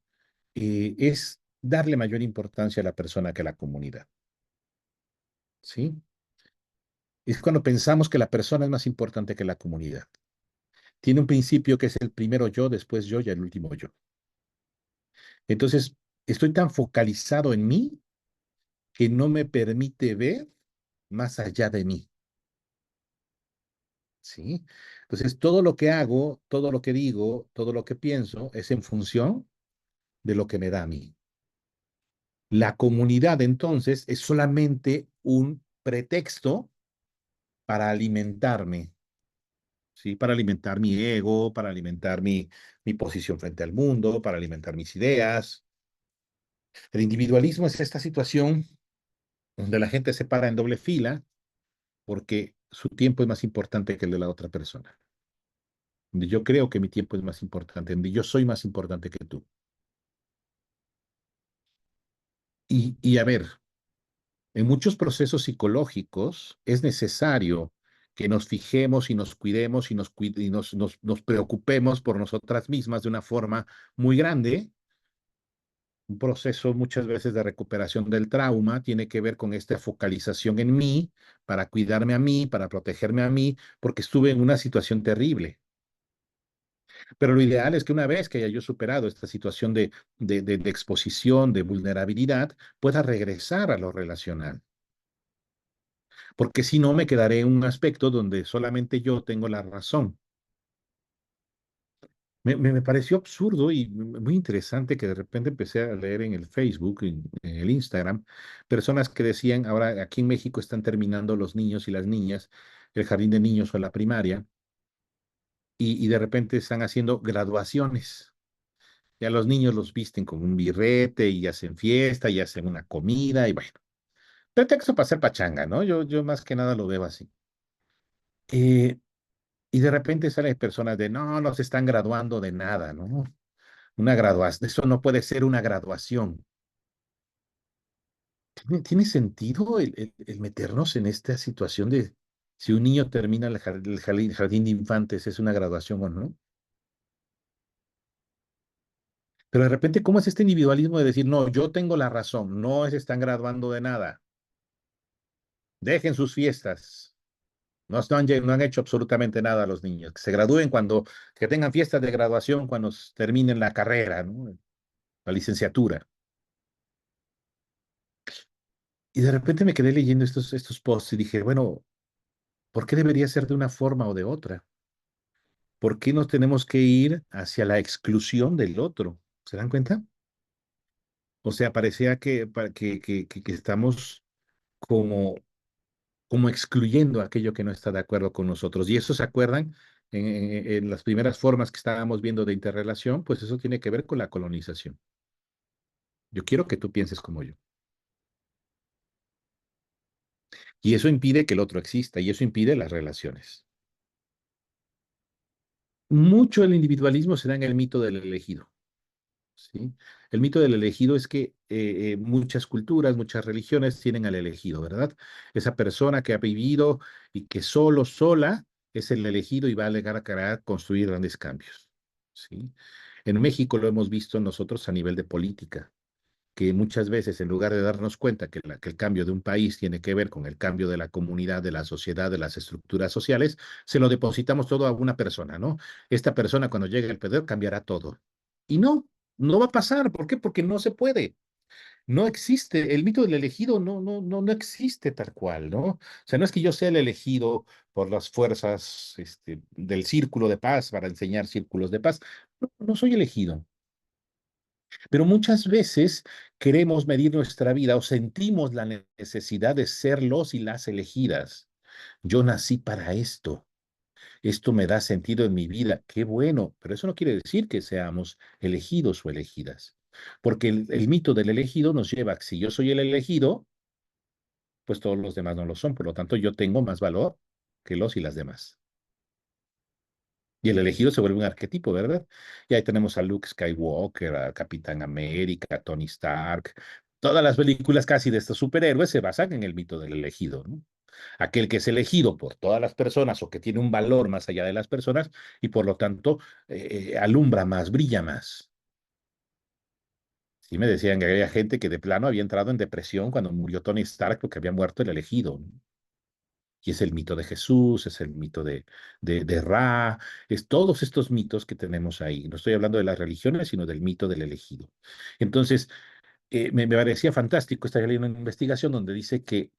es darle mayor importancia a la persona que a la comunidad, ¿sí? Es cuando pensamos que la persona es más importante que la comunidad. Tiene un principio que es el primero yo, después yo y el último yo. Entonces, estoy tan focalizado en mí que no me permite ver más allá de mí. ¿Sí? Entonces, todo lo que hago, todo lo que digo, todo lo que pienso es en función de lo que me da a mí. La comunidad, entonces, es solamente un pretexto para alimentarme, ¿sí? Para alimentar mi ego, para alimentar mi posición frente al mundo, para alimentar mis ideas. El individualismo es esta situación donde la gente se para en doble fila porque su tiempo es más importante que el de la otra persona. Donde yo creo que mi tiempo es más importante, donde yo soy más importante que tú. Y a ver, en muchos procesos psicológicos es necesario que nos fijemos y nos cuidemos y nos preocupemos por nosotras mismas de una forma muy grande. Un proceso muchas veces de recuperación del trauma tiene que ver con esta focalización en mí, para cuidarme a mí, para protegerme a mí, porque estuve en una situación terrible. Pero lo ideal es que una vez que haya yo superado esta situación de exposición, de vulnerabilidad, pueda regresar a lo relacional. Porque si no, me quedaré en un aspecto donde solamente yo tengo la razón. Me pareció absurdo y muy interesante que de repente empecé a leer en el Facebook, en el Instagram, personas que decían, ahora aquí en México están terminando los niños y las niñas el jardín de niños o la primaria y de repente están haciendo graduaciones. Ya los niños los visten con un birrete y hacen fiesta y hacen una comida y bueno, pretexto para hacer pachanga, ¿no? Yo más que nada lo veo así. Eh, y de repente salen personas de, no, no se están graduando de nada, ¿no? Una graduación, eso no puede ser una graduación. ¿Tiene sentido el meternos en esta situación de si un niño termina el jardín de infantes, es una graduación o no? Pero de repente, ¿cómo es este individualismo de decir, no, yo tengo la razón, no se están graduando de nada, dejen sus fiestas, no han hecho absolutamente nada a los niños, que se gradúen que tengan fiestas de graduación cuando terminen la carrera, ¿no? La licenciatura. Y de repente me quedé leyendo estos posts y dije, bueno, ¿por qué debería ser de una forma o de otra? ¿Por qué nos tenemos que ir hacia la exclusión del otro? ¿Se dan cuenta? O sea, parecía que estamos como, como excluyendo aquello que no está de acuerdo con nosotros. Y eso se acuerdan en las primeras formas que estábamos viendo de interrelación, pues eso tiene que ver con la colonización. Yo quiero que tú pienses como yo. Y eso impide que el otro exista y eso impide las relaciones. Mucho el individualismo se da en el mito del elegido. ¿Sí? El mito del elegido es que muchas culturas, muchas religiones tienen al elegido, ¿verdad? Esa persona que ha vivido y que solo, sola, es el elegido y va a llegar a crear, construir grandes cambios, ¿sí? En México lo hemos visto nosotros a nivel de política, que muchas veces en lugar de darnos cuenta que el cambio de un país tiene que ver con el cambio de la comunidad, de la sociedad, de las estructuras sociales, se lo depositamos todo a una persona, ¿no? Esta persona cuando llegue al poder cambiará todo. Y no, no va a pasar. ¿Por qué? Porque no se puede. No existe. El mito del elegido no existe tal cual, ¿no? O sea, no es que yo sea el elegido por las fuerzas del círculo de paz para enseñar círculos de paz. No, no soy elegido. Pero muchas veces queremos medir nuestra vida o sentimos la necesidad de ser los y las elegidas. Yo nací para esto. Esto me da sentido en mi vida. Qué bueno, pero eso no quiere decir que seamos elegidos o elegidas. Porque el mito del elegido nos lleva a que si yo soy el elegido, pues todos los demás no lo son. Por lo tanto, yo tengo más valor que los y las demás. Y el elegido se vuelve un arquetipo, ¿verdad? Y ahí tenemos a Luke Skywalker, a Capitán América, a Tony Stark. Todas las películas casi de estos superhéroes se basan en el mito del elegido, ¿no? Aquel que es elegido por todas las personas o que tiene un valor más allá de las personas y por lo tanto alumbra más, brilla más. Sí me decían que había gente que de plano había entrado en depresión cuando murió Tony Stark porque había muerto el elegido, ¿no? Y es el mito de Jesús, es el mito de Ra, es todos estos mitos que tenemos ahí. No estoy hablando de las religiones, sino del mito del elegido. Entonces, me parecía fantástico. Estaba leyendo una investigación donde dice que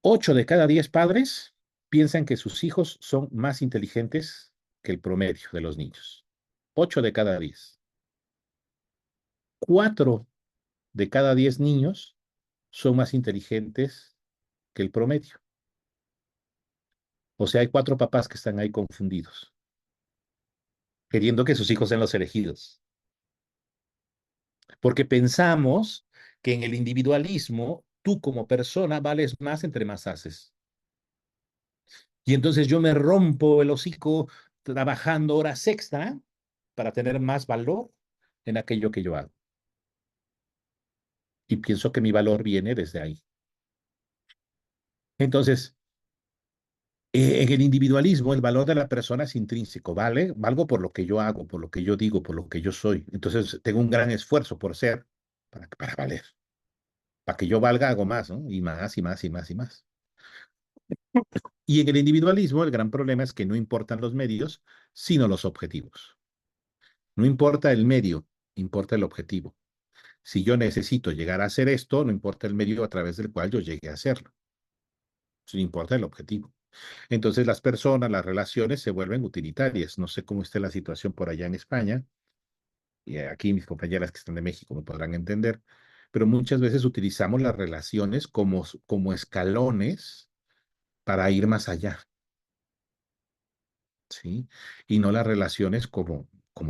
8 de cada 10 padres piensan que sus hijos son más inteligentes que el promedio de los niños. 8 de cada 10. 4 de cada 10 niños son más inteligentes que el promedio. O sea, hay 4 papás que están ahí confundidos, queriendo que sus hijos sean los elegidos. Porque pensamos que en el individualismo, tú como persona vales más entre más haces. Y entonces yo me rompo el hocico trabajando horas extra para tener más valor en aquello que yo hago. Y pienso que mi valor viene desde ahí. Entonces, en el individualismo, el valor de la persona es intrínseco, ¿vale? Valgo por lo que yo hago, por lo que yo digo, por lo que yo soy. Entonces, tengo un gran esfuerzo por ser, para valer. Para que yo valga, hago más, ¿no? Y más, y más, y más, y más. Y en el individualismo, el gran problema es que no importan los medios, sino los objetivos. No importa el medio, importa el objetivo. Si yo necesito llegar a hacer esto, no importa el medio a través del cual yo llegue a hacerlo. Sí, importa el objetivo. Entonces las personas, las relaciones se vuelven utilitarias. No sé cómo esté la situación por allá en España, y aquí mis compañeras que están de México me podrán entender, pero muchas veces utilizamos las relaciones como escalones para ir más allá, ¿sí? Y no las relaciones como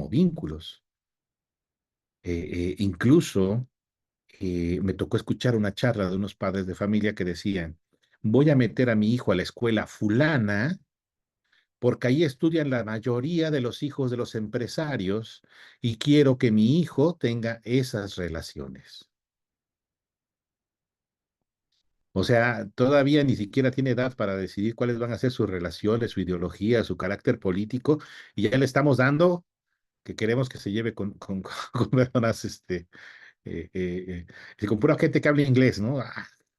vínculos. Incluso me tocó escuchar una charla de unos padres de familia que decían, voy a meter a mi hijo a la escuela fulana porque ahí estudian la mayoría de los hijos de los empresarios y quiero que mi hijo tenga esas relaciones. O sea, todavía ni siquiera tiene edad para decidir cuáles van a ser sus relaciones, su ideología, su carácter político, y ya le estamos dando que queremos que se lleve con personas, con pura gente que habla inglés, ¿no?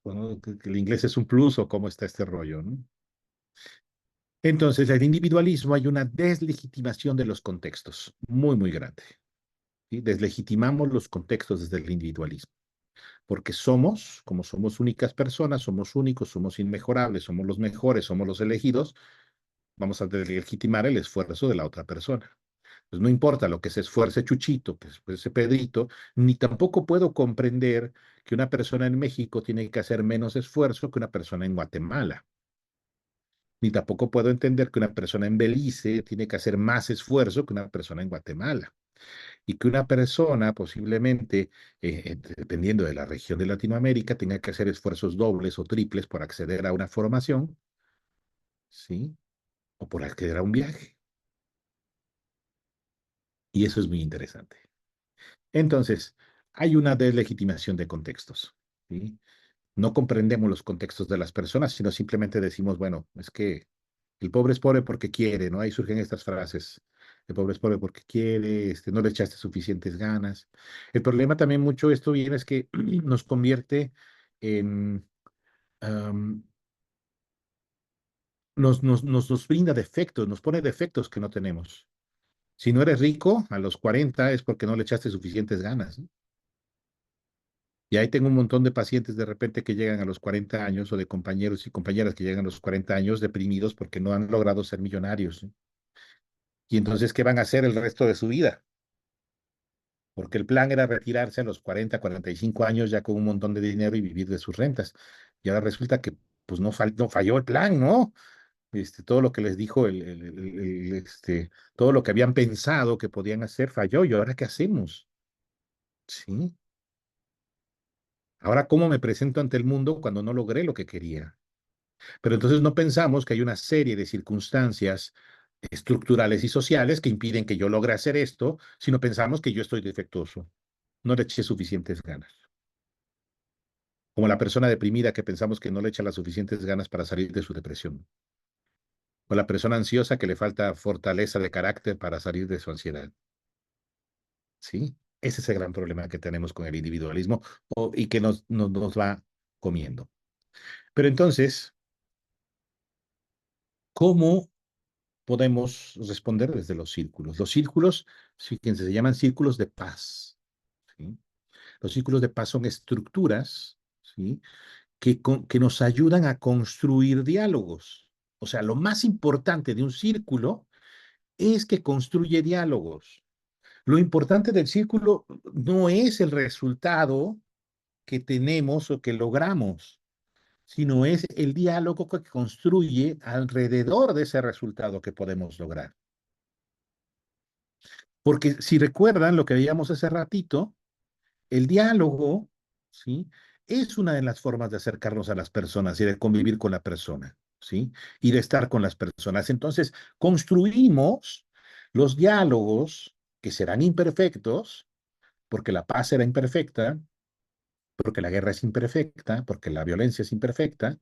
Bueno, que el inglés es un plus o cómo está este rollo, ¿no? Entonces, el individualismo hay una deslegitimación de los contextos muy, muy grande. ¿Sí? Deslegitimamos los contextos desde el individualismo, porque somos, como somos únicas personas, somos únicos, somos inmejorables, somos los mejores, somos los elegidos, vamos a deslegitimar el esfuerzo de la otra persona. Pues no importa lo que se esfuerce Chuchito, que se esfuerce Pedrito, ni tampoco puedo comprender que una persona en México tiene que hacer menos esfuerzo que una persona en Guatemala. Ni tampoco puedo entender que una persona en Belice tiene que hacer más esfuerzo que una persona en Guatemala. Y que una persona posiblemente, dependiendo de la región de Latinoamérica, tenga que hacer esfuerzos dobles o triples por acceder a una formación, ¿sí? O por acceder a un viaje. Y eso es muy interesante. Entonces, hay una deslegitimación de contextos, ¿sí? No comprendemos los contextos de las personas, sino simplemente decimos, bueno, es que el pobre es pobre porque quiere, ¿no? Ahí surgen estas frases. El pobre es pobre porque quiere, no le echaste suficientes ganas. El problema también mucho esto viene es que nos convierte en, am, nos brinda defectos, nos pone defectos que no tenemos. Si no eres rico a los 40 es porque no le echaste suficientes ganas, ¿no? Y ahí tengo un montón de pacientes de repente que llegan a los 40 años o de compañeros y compañeras que llegan a los 40 años deprimidos porque no han logrado ser millonarios, ¿no? Y entonces, ¿qué van a hacer el resto de su vida? Porque el plan era retirarse a los 40, 45 años ya con un montón de dinero y vivir de sus rentas. Y ahora resulta que pues no falló el plan, ¿no? Todo lo que les dijo todo lo que habían pensado que podían hacer falló. ¿Y ahora qué hacemos? Sí. Ahora, ¿cómo me presento ante el mundo cuando no logré lo que quería? Pero entonces no pensamos que hay una serie de circunstancias estructurales y sociales que impiden que yo logre hacer esto, sino pensamos que yo estoy defectuoso. No le eché suficientes ganas. Como la persona deprimida que pensamos que no le echa las suficientes ganas para salir de su depresión. O la persona ansiosa que le falta fortaleza de carácter para salir de su ansiedad. ¿Sí? Ese es el gran problema que tenemos con el individualismo y que nos va comiendo. Pero entonces, ¿cómo podemos responder desde los círculos? Los círculos, fíjense, se llaman círculos de paz. ¿Sí? Los círculos de paz son estructuras, ¿sí? Que nos ayudan a construir diálogos. O sea, lo más importante de un círculo es que construye diálogos. Lo importante del círculo no es el resultado que tenemos o que logramos, sino es el diálogo que construye alrededor de ese resultado que podemos lograr. Porque si recuerdan lo que veíamos hace ratito, el diálogo, ¿sí? Es una de las formas de acercarnos a las personas y de convivir con la persona, ¿sí? Y de estar con las personas. Entonces, construimos los diálogos que serán imperfectos, porque la paz será imperfecta, porque la guerra es imperfecta, porque la violencia es imperfecta.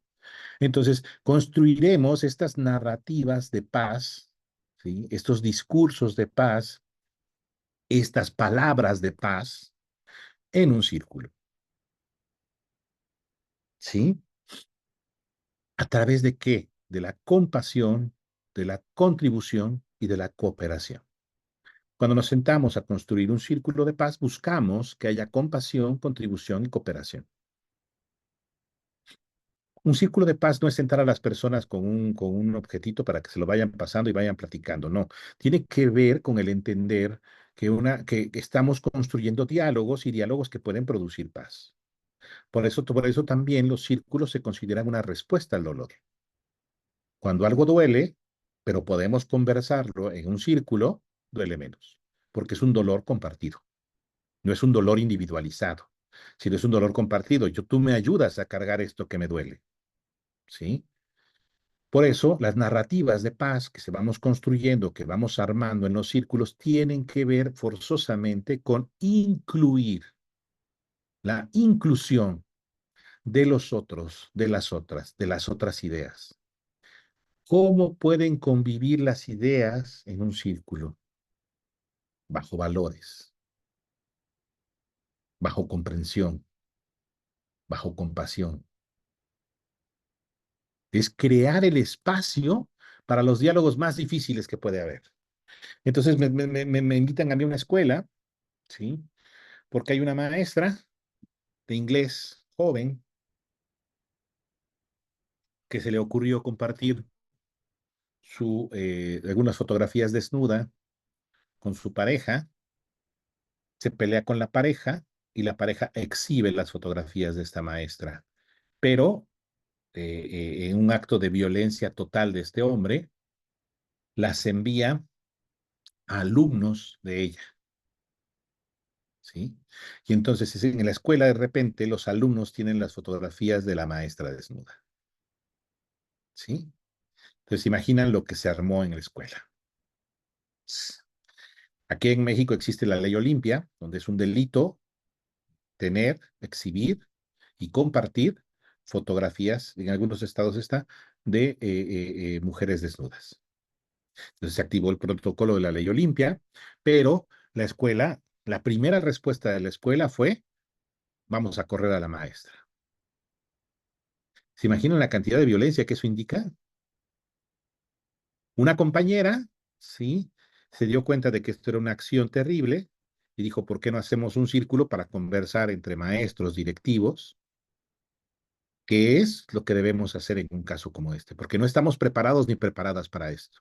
Entonces, construiremos estas narrativas de paz, ¿sí? Estos discursos de paz, estas palabras de paz en un círculo, ¿sí? ¿A través de qué? De la compasión, de la contribución y de la cooperación. Cuando nos sentamos a construir un círculo de paz, buscamos que haya compasión, contribución y cooperación. Un círculo de paz no es sentar a las personas con un objetito para que se lo vayan pasando y vayan platicando, no. Tiene que ver con el entender que estamos construyendo diálogos y diálogos que pueden producir paz. Por eso también los círculos se consideran una respuesta al dolor. Cuando algo duele, pero podemos conversarlo en un círculo, duele menos, porque es un dolor compartido, no es un dolor individualizado, sino es un dolor compartido. Tú me ayudas a cargar esto que me duele, ¿sí? Por eso, las narrativas de paz que se vamos construyendo, que vamos armando en los círculos, tienen que ver forzosamente con incluir la inclusión de los otros, de las otras ideas. ¿Cómo pueden convivir las ideas en un círculo? Bajo valores, bajo comprensión, bajo compasión. Es crear el espacio para los diálogos más difíciles que puede haber. Entonces me invitan a mí a una escuela, ¿sí? Porque hay una maestra de inglés joven que se le ocurrió compartir algunas fotografías desnuda con su pareja, se pelea con la pareja y la pareja exhibe las fotografías de esta maestra. Pero en un acto de violencia total de este hombre, las envía a alumnos de ella, ¿sí? Y entonces en la escuela de repente los alumnos tienen las fotografías de la maestra desnuda, ¿sí? Entonces imaginan lo que se armó en la escuela. Aquí en México existe la ley Olimpia, donde es un delito tener, exhibir y compartir fotografías, en algunos estados está, de mujeres desnudas. Entonces se activó el protocolo de la ley Olimpia, pero la escuela, la primera respuesta de la escuela fue, vamos a correr a la maestra. ¿Se imaginan la cantidad de violencia que eso indica? Una compañera, sí, se dio cuenta de que esto era una acción terrible y dijo, ¿por qué no hacemos un círculo para conversar entre maestros, directivos? ¿Qué es lo que debemos hacer en un caso como este? Porque no estamos preparados ni preparadas para esto.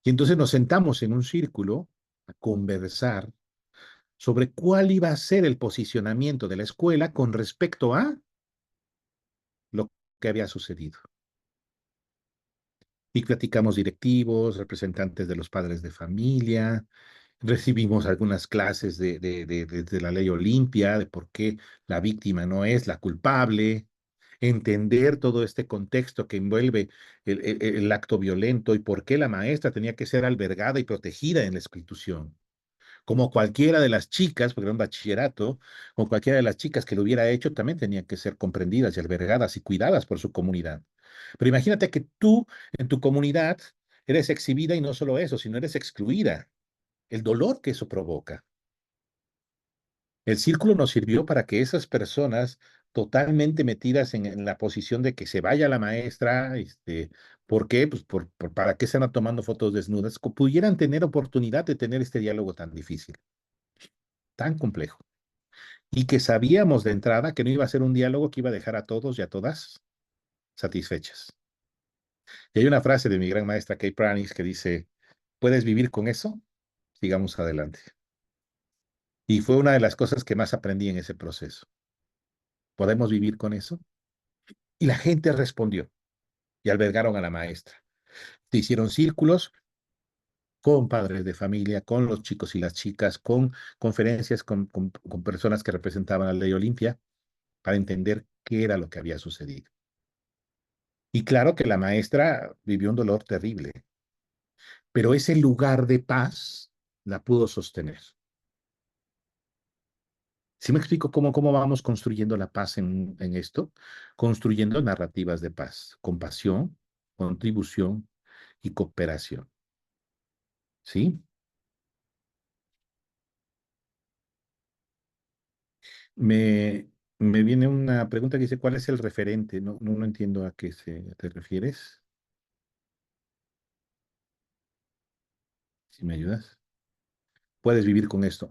Y entonces nos sentamos en un círculo a conversar sobre cuál iba a ser el posicionamiento de la escuela con respecto a lo que había sucedido. Y platicamos directivos, representantes de los padres de familia, recibimos algunas clases de la ley Olimpia, de por qué la víctima no es la culpable, entender todo este contexto que envuelve el acto violento y por qué la maestra tenía que ser albergada y protegida en la institución. Como cualquiera de las chicas, porque era un bachillerato, como cualquiera de las chicas que lo hubiera hecho, también tenían que ser comprendidas y albergadas y cuidadas por su comunidad. Pero imagínate que tú, en tu comunidad, eres exhibida y no solo eso, sino eres excluida. El dolor que eso provoca. El círculo nos sirvió para que esas personas totalmente metidas en la posición de que se vaya la maestra, ¿por qué? Pues ¿para qué se andan tomando fotos desnudas? Pudieran tener oportunidad de tener este diálogo tan difícil, tan complejo. y que sabíamos de entrada que no iba a ser un diálogo que iba a dejar a todos y a todas satisfechas. Y hay una frase de mi gran maestra Kay Pranis que dice, ¿puedes vivir con eso? Sigamos adelante. Y fue una de las cosas que más aprendí en ese proceso. ¿Podemos vivir con eso? Y la gente respondió y albergaron a la maestra. Se hicieron círculos con padres de familia, con los chicos y las chicas, con conferencias con personas que representaban a la ley Olimpia para entender qué era lo que había sucedido. Y claro que la maestra vivió un dolor terrible, pero ese lugar de paz la pudo sostener. ¿Sí me explico cómo vamos construyendo la paz en esto? Construyendo narrativas de paz, compasión, contribución y cooperación. ¿Sí? Me, me viene una pregunta que dice, ¿cuál es el referente? No entiendo a qué te refieres. Si me ayudas. Puedes vivir con esto.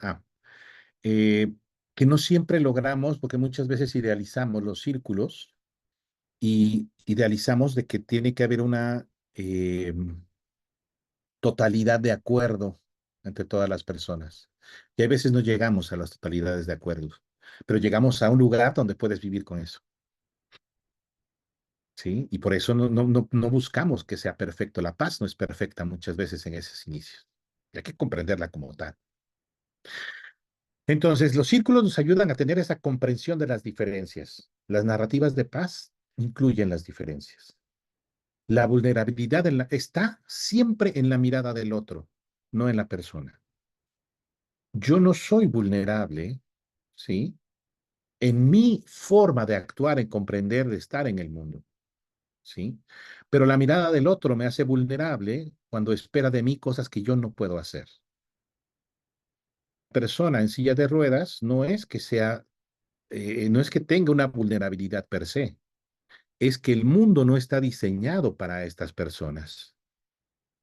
Eh, que no siempre logramos, porque muchas veces idealizamos los círculos y idealizamos de que tiene que haber una totalidad de acuerdo entre todas las personas. Y a veces no llegamos a las totalidades de acuerdo, pero llegamos a un lugar donde puedes vivir con eso. ¿Sí? Y por eso no buscamos que sea perfecto. La paz no es perfecta muchas veces en esos inicios. Y hay que comprenderla como tal. Entonces, los círculos nos ayudan a tener esa comprensión de las diferencias. Las narrativas de paz incluyen las diferencias. La vulnerabilidad está siempre en la mirada del otro, no en la persona. Yo no soy vulnerable, ¿sí? En mi forma de actuar, en comprender, de estar en el mundo. ¿Sí? Pero la mirada del otro me hace vulnerable cuando espera de mí cosas que yo no puedo hacer. Persona en silla de ruedas no es que tenga una vulnerabilidad per se, es que el mundo no está diseñado para estas personas,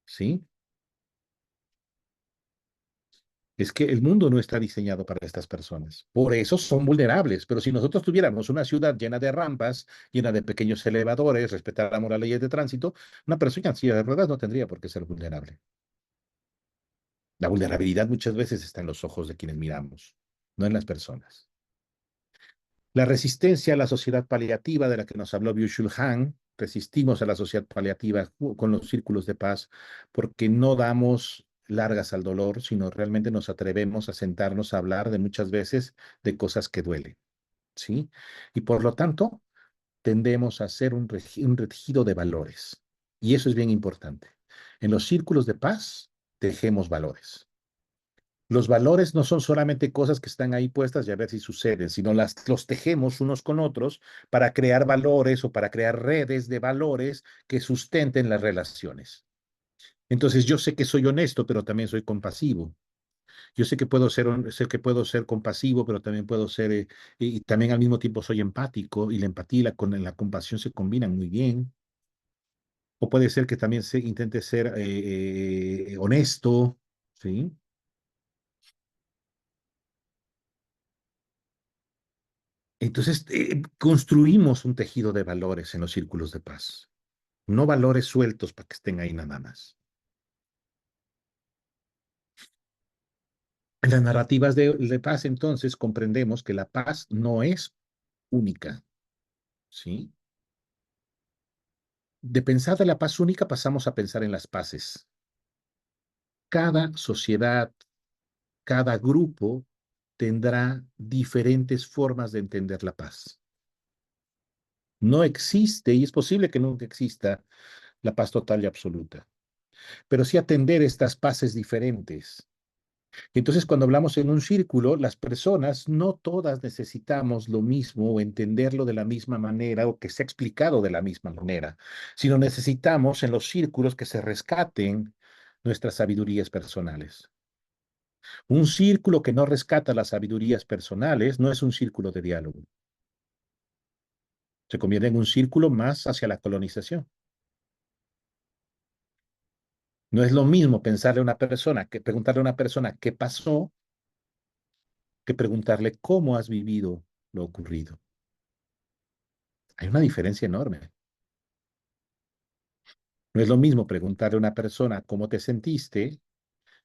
¿sí? Es que el mundo no está diseñado para estas personas. Por eso son vulnerables. Pero si nosotros tuviéramos una ciudad llena de rampas, llena de pequeños elevadores, respetáramos las leyes de tránsito, una persona en silla de ruedas no tendría por qué ser vulnerable. La vulnerabilidad muchas veces está en los ojos de quienes miramos, no en las personas. La resistencia a la sociedad paliativa de la que nos habló Byung-Chul Han, resistimos a la sociedad paliativa con los círculos de paz porque no damos largas al dolor, sino realmente nos atrevemos a sentarnos a hablar de muchas veces de cosas que duelen, ¿sí? Y por lo tanto, tendemos a hacer un tejido de valores. Y eso es bien importante. En los círculos de paz, tejemos valores. Los valores no son solamente cosas que están ahí puestas y a ver si suceden, sino los tejemos unos con otros para crear valores o para crear redes de valores que sustenten las relaciones. Entonces, yo sé que soy honesto, pero también soy compasivo. Yo sé que puedo ser compasivo, pero también puedo ser, y también al mismo tiempo soy empático, y la empatía y la compasión se combinan muy bien. O puede ser que también intente ser honesto, ¿sí? Entonces, construimos un tejido de valores en los círculos de paz, no valores sueltos para que estén ahí nada más. En las narrativas de paz, entonces, comprendemos que la paz no es única, ¿sí? De pensar de la paz única pasamos a pensar en las paces. Cada sociedad, cada grupo tendrá diferentes formas de entender la paz. No existe, y es posible que nunca exista, la paz total y absoluta, pero sí atender estas paces diferentes. Entonces, cuando hablamos en un círculo, las personas no todas necesitamos lo mismo o entenderlo de la misma manera o que sea explicado de la misma manera, sino necesitamos en los círculos que se rescaten nuestras sabidurías personales. Un círculo que no rescata las sabidurías personales no es un círculo de diálogo. Se convierte en un círculo más hacia la colonización. No es lo mismo pensarle a una persona que preguntarle a una persona qué pasó que preguntarle cómo has vivido lo ocurrido. Hay una diferencia enorme. No es lo mismo preguntarle a una persona cómo te sentiste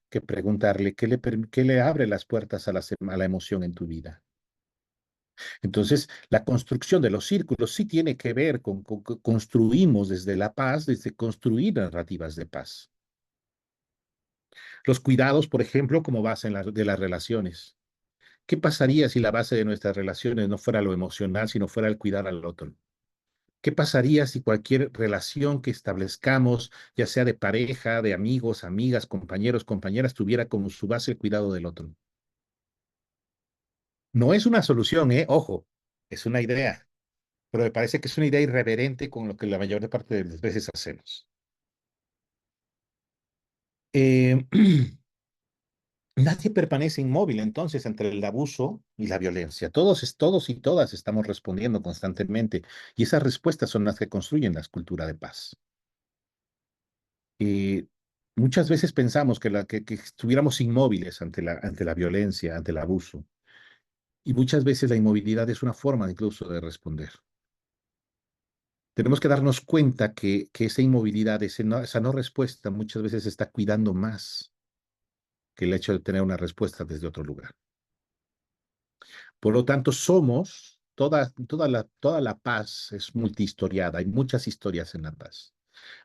que preguntarle qué le abre las puertas a a la emoción en tu vida. Entonces, la construcción de los círculos sí tiene que ver con que construimos desde la paz, desde construir narrativas de paz. Los cuidados, por ejemplo, como base de las relaciones. ¿Qué pasaría si la base de nuestras relaciones no fuera lo emocional, sino fuera el cuidar al otro? ¿Qué pasaría si cualquier relación que establezcamos, ya sea de pareja, de amigos, amigas, compañeros, compañeras, tuviera como su base el cuidado del otro? No es una solución, ¿eh? Ojo, es una idea, pero me parece que es una idea irreverente con lo que la mayor parte de las veces hacemos. Eh, Nadie permanece inmóvil entonces entre el abuso y la violencia. Todos y todas estamos respondiendo constantemente y esas respuestas son las que construyen la cultura de paz. Eh, Muchas veces pensamos que estuviéramos inmóviles ante la violencia, ante el abuso, y muchas veces la inmovilidad es una forma incluso de responder. Tenemos que darnos cuenta que esa inmovilidad, esa no respuesta, muchas veces está cuidando más que el hecho de tener una respuesta desde otro lugar. Por lo tanto, toda la paz es multihistoriada, hay muchas historias en la paz.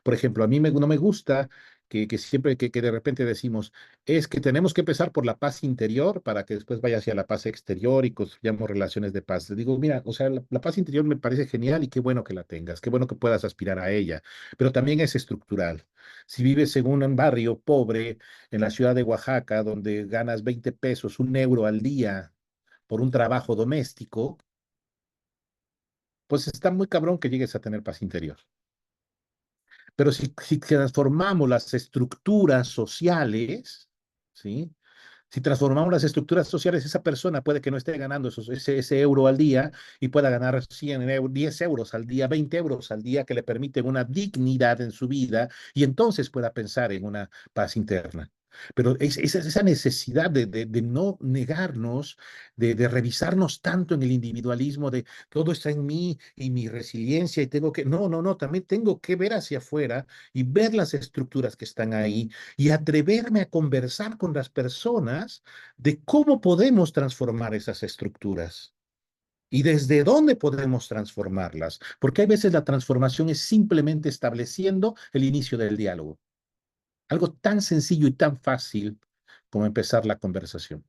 Por ejemplo, a mí no me gusta que siempre que de repente decimos, es que tenemos que empezar por la paz interior para que después vaya hacia la paz exterior y construyamos relaciones de paz. Les digo, mira, o sea, la paz interior me parece genial y qué bueno que la tengas, qué bueno que puedas aspirar a ella, pero también es estructural. Si vives en un barrio pobre en la ciudad de Oaxaca, donde ganas 20 pesos, 1 euro al día por un trabajo doméstico, pues está muy cabrón que llegues a tener paz interior. Pero si transformamos las estructuras sociales, ¿sí? Si transformamos las estructuras sociales, esa persona puede que no esté ganando ese euro al día y pueda ganar 100 euros, 10 euros al día, 20 euros al día que le permiten una dignidad en su vida y entonces pueda pensar en una paz interna. Pero esa necesidad de no negarnos, de revisarnos tanto en el individualismo, de todo está en mí y mi resiliencia y tengo que, no, también tengo que ver hacia afuera y ver las estructuras que están ahí y atreverme a conversar con las personas de cómo podemos transformar esas estructuras y desde dónde podemos transformarlas, porque hay veces la transformación es simplemente estableciendo el inicio del diálogo. Algo tan sencillo y tan fácil como empezar la conversación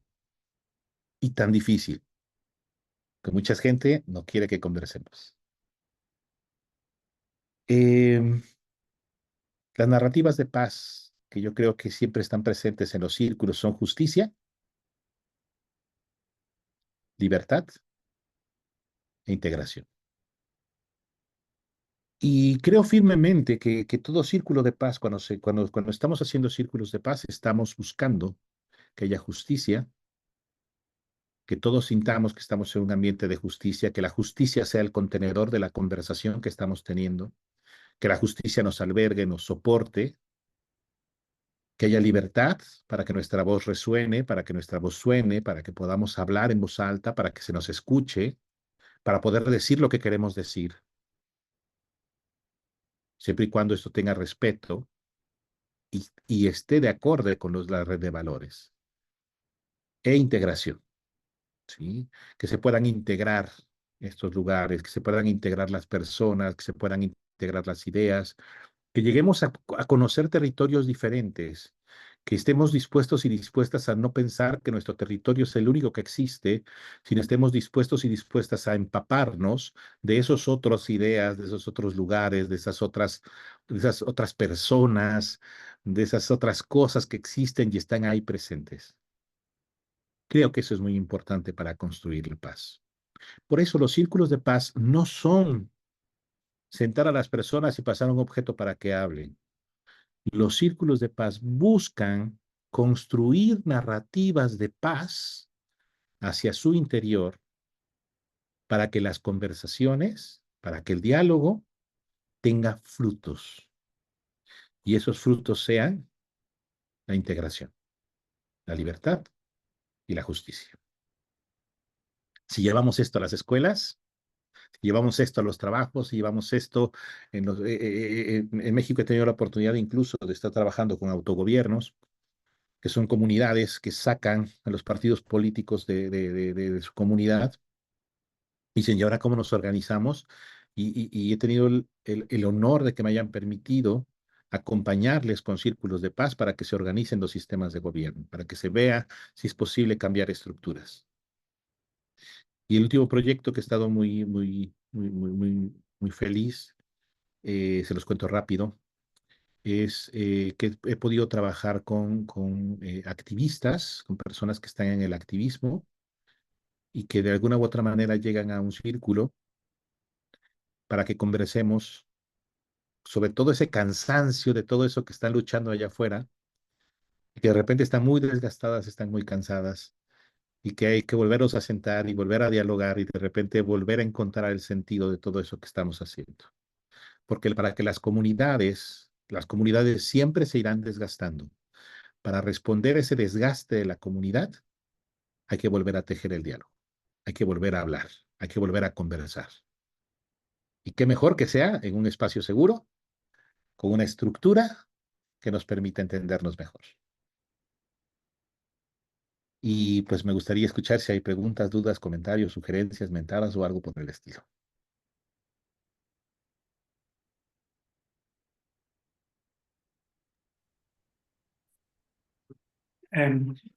y tan difícil que mucha gente no quiere que conversemos. Eh, las narrativas de paz que yo creo que siempre están presentes en los círculos son justicia, libertad e integración. Y creo firmemente que todo círculo de paz, cuando estamos haciendo círculos de paz, estamos buscando que haya justicia, que todos sintamos que estamos en un ambiente de justicia, que la justicia sea el contenedor de la conversación que estamos teniendo, que la justicia nos albergue, nos soporte, que haya libertad para que nuestra voz resuene, para que nuestra voz suene, para que podamos hablar en voz alta, para que se nos escuche, para poder decir lo que queremos decir, siempre y cuando esto tenga respeto y esté de acuerdo con la red de valores e integración, ¿sí? Que se puedan integrar estos lugares, que se puedan integrar las personas, que se puedan integrar las ideas, que lleguemos a conocer territorios diferentes, que estemos dispuestos y dispuestas a no pensar que nuestro territorio es el único que existe, sino estemos dispuestos y dispuestas a empaparnos de esos otros ideas, de esos otros lugares, de esas otras personas, de esas otras cosas que existen y están ahí presentes. Creo que eso es muy importante para construir la paz. Por eso los círculos de paz no son sentar a las personas y pasar un objeto para que hablen. Los círculos de paz buscan construir narrativas de paz hacia su interior para que las conversaciones, para que el diálogo tenga frutos y esos frutos sean la integración, la libertad y la justicia. Si llevamos esto a las escuelas, si llevamos esto a los trabajos, si llevamos esto en México he tenido la oportunidad incluso de estar trabajando con autogobiernos, que son comunidades que sacan a los partidos políticos de su comunidad y dicen, ¿y ahora cómo nos organizamos? Y he tenido el honor de que me hayan permitido acompañarles con círculos de paz para que se organicen los sistemas de gobierno, para que se vea si es posible cambiar estructuras. Y el último proyecto que he estado muy feliz, se los cuento rápido, es que he podido trabajar con activistas, con personas que están en el activismo y que de alguna u otra manera llegan a un círculo para que conversemos sobre todo ese cansancio de todo eso que están luchando allá afuera y que de repente están muy desgastadas, están muy cansadas y que hay que volverlos a sentar y volver a dialogar y de repente volver a encontrar el sentido de todo eso que estamos haciendo. Porque para que las comunidades siempre se irán desgastando. Para responder a ese desgaste de la comunidad, hay que volver a tejer el diálogo, hay que volver a hablar, hay que volver a conversar. Y qué mejor que sea en un espacio seguro, con una estructura que nos permita entendernos mejor. Y pues me gustaría escuchar si hay preguntas, dudas, comentarios, sugerencias, mentadas o algo por el estilo.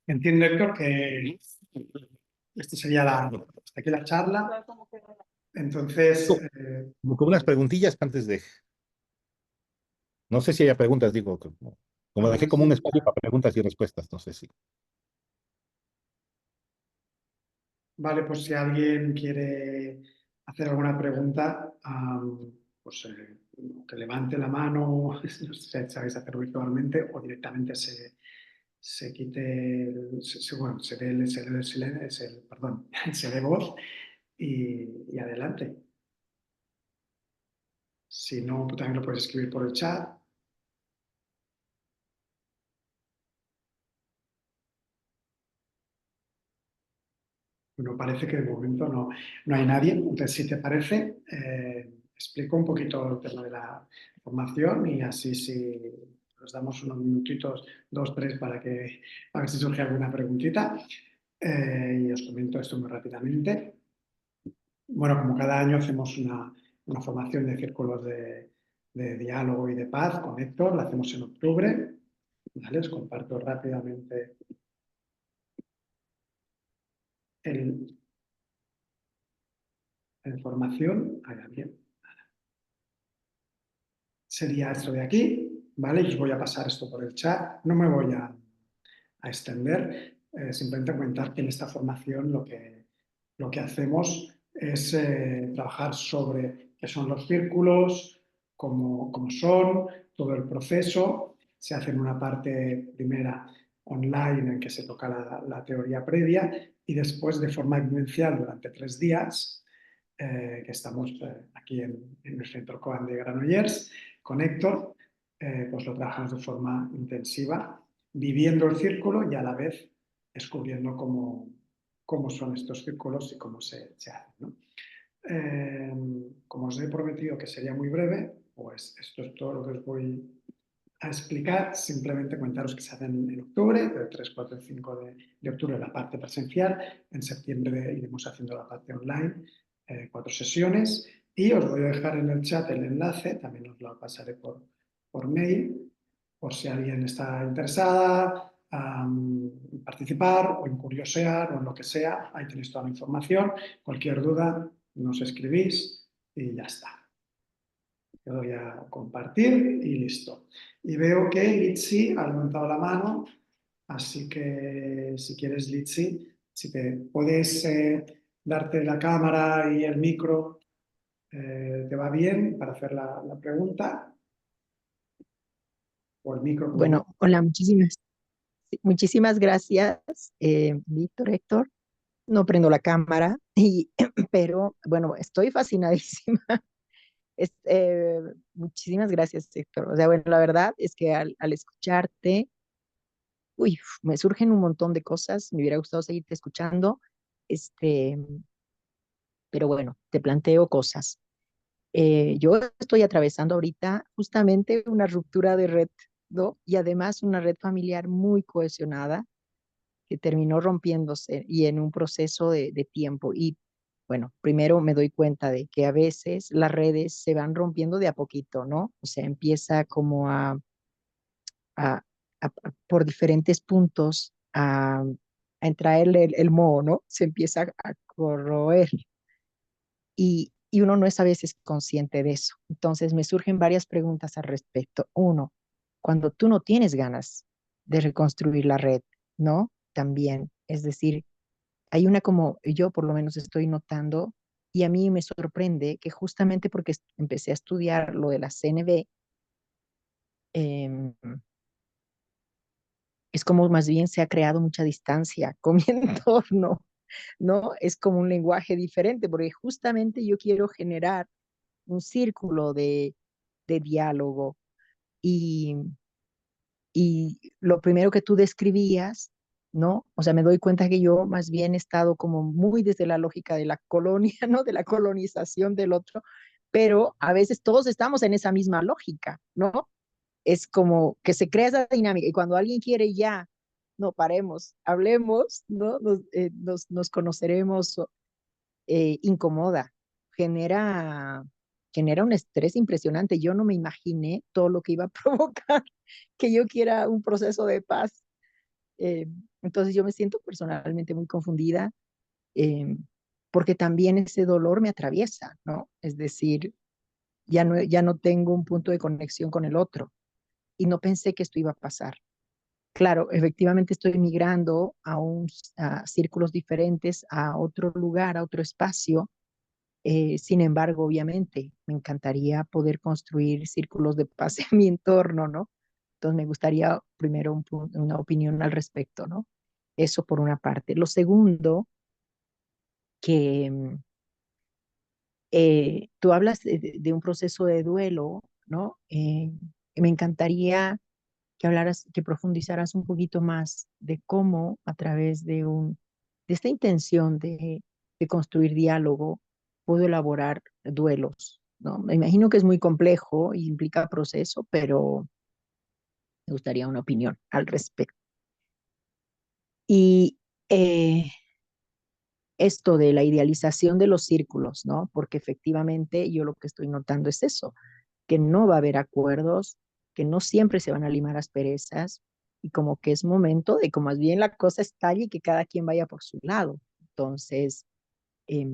Entiendo, Héctor, que esta sería hasta aquí la charla. Entonces, Como unas preguntillas antes de, no sé si haya preguntas, digo, como dejé como un sí, espacio para preguntas y respuestas, no sé si. vale, pues si alguien quiere hacer alguna pregunta, pues que levante la mano, no sé si sabéis hacerlo virtualmente o directamente se quite, bueno, perdón, se dé voz y adelante. Si no, pues también lo puedes escribir por el chat. Bueno, parece que de momento no hay nadie. Entonces, si te parece, explico un poquito el tema de la formación y así si nos damos unos minutitos, dos, tres, para ver si surge alguna preguntita. Y os comento esto muy rápidamente. Bueno, como cada año hacemos una formación de círculos de diálogo y de paz con Héctor, la hacemos en octubre. ¿Vale? Os comparto rápidamente el, la información. Ahí, bien. Sería esto de aquí, ¿vale? Y os voy a pasar esto por el chat. No me voy a extender, simplemente comentar que en esta formación lo que hacemos es trabajar sobre qué son los círculos, cómo son, todo el proceso. Se hace en una parte primera online en que se toca la teoría previa y después de forma vivencial durante 3 días, que estamos aquí en el Centro Coan de Granollers, con Héctor, pues lo trabajamos de forma intensiva, viviendo el círculo y a la vez descubriendo cómo son estos círculos y cómo se hacen, ¿no? Como os he prometido que sería muy breve, pues esto es todo lo que os voy a explicar. Simplemente comentaros que se hacen en octubre, del 3, 4 y 5 de octubre la parte presencial, en septiembre iremos haciendo la parte online, 4 sesiones, y os voy a dejar en el chat el enlace, también os lo pasaré por mail, por si alguien está interesada en participar o en curiosear o en lo que sea, ahí tenéis toda la información. Cualquier duda nos escribís y ya está. Le doy a compartir y listo. Y veo que Litsi ha levantado la mano, así que si quieres, Litsi, si te puedes darte la cámara y el micro, ¿te va bien para hacer la pregunta? O el micro como Bueno, hola, muchísimas gracias, Víctor, Héctor. No prendo la cámara, pero bueno, estoy fascinadísima. Muchísimas gracias, Héctor. O sea, bueno, la verdad es que al escucharte, uy, me surgen un montón de cosas. Me hubiera gustado seguirte escuchando. Este, Pero bueno, te planteo cosas. Yo estoy atravesando ahorita justamente una ruptura de red, ¿no? Y además una red familiar muy cohesionada que terminó rompiéndose y en un proceso de tiempo. Y bueno, primero me doy cuenta de que a veces las redes se van rompiendo de a poquito, ¿no? O sea, empieza como a- por diferentes puntos a entraerle el moho, ¿no? Se empieza a corroer y uno no es a veces consciente de eso. Entonces me surgen varias preguntas al respecto. Uno, cuando tú no tienes ganas de reconstruir la red, ¿no? También, es decir, hay una como yo por lo menos estoy notando y a mí me sorprende que justamente porque empecé a estudiar lo de la CNV, es como más bien se ha creado mucha distancia con mi entorno, ¿no? Es como un lenguaje diferente, porque justamente yo quiero generar un círculo de diálogo y, y lo primero que tú describías, ¿no? O sea, me doy cuenta que yo más bien he estado como muy desde la lógica de la colonia, ¿no? De la colonización del otro, pero a veces todos estamos en esa misma lógica, ¿no? Es como que se crea esa dinámica y cuando alguien quiere ya, no paremos, hablemos, ¿no? Nos conoceremos, incomoda, genera, genera un estrés impresionante. Yo no me imaginé todo lo que iba a provocar que yo quiera un proceso de paz. Eh, entonces yo me siento personalmente muy confundida eh, porque también ese dolor me atraviesa, ¿no? Es decir, ya no tengo un punto de conexión con el otro y no pensé que esto iba a pasar. Claro, efectivamente estoy migrando a círculos diferentes, a otro lugar, a otro espacio. Sin embargo, obviamente, me encantaría poder construir círculos de paz en mi entorno, ¿no? Entonces, me gustaría primero una opinión al respecto, ¿no? Eso por una parte. Lo segundo, que tú hablas de un proceso de duelo, ¿no? Me encantaría que hablaras, que profundizaras un poquito más de cómo a través de esta intención de construir diálogo puedo elaborar duelos, ¿no? Me imagino que es muy complejo y implica proceso, pero me gustaría una opinión al respecto. Y eh, esto de la idealización de los círculos, ¿no? Porque efectivamente yo lo que estoy notando es eso, que no va a haber acuerdos, que no siempre se van a limar asperezas y como que es momento de que más bien la cosa estalle y que cada quien vaya por su lado. Entonces, eh,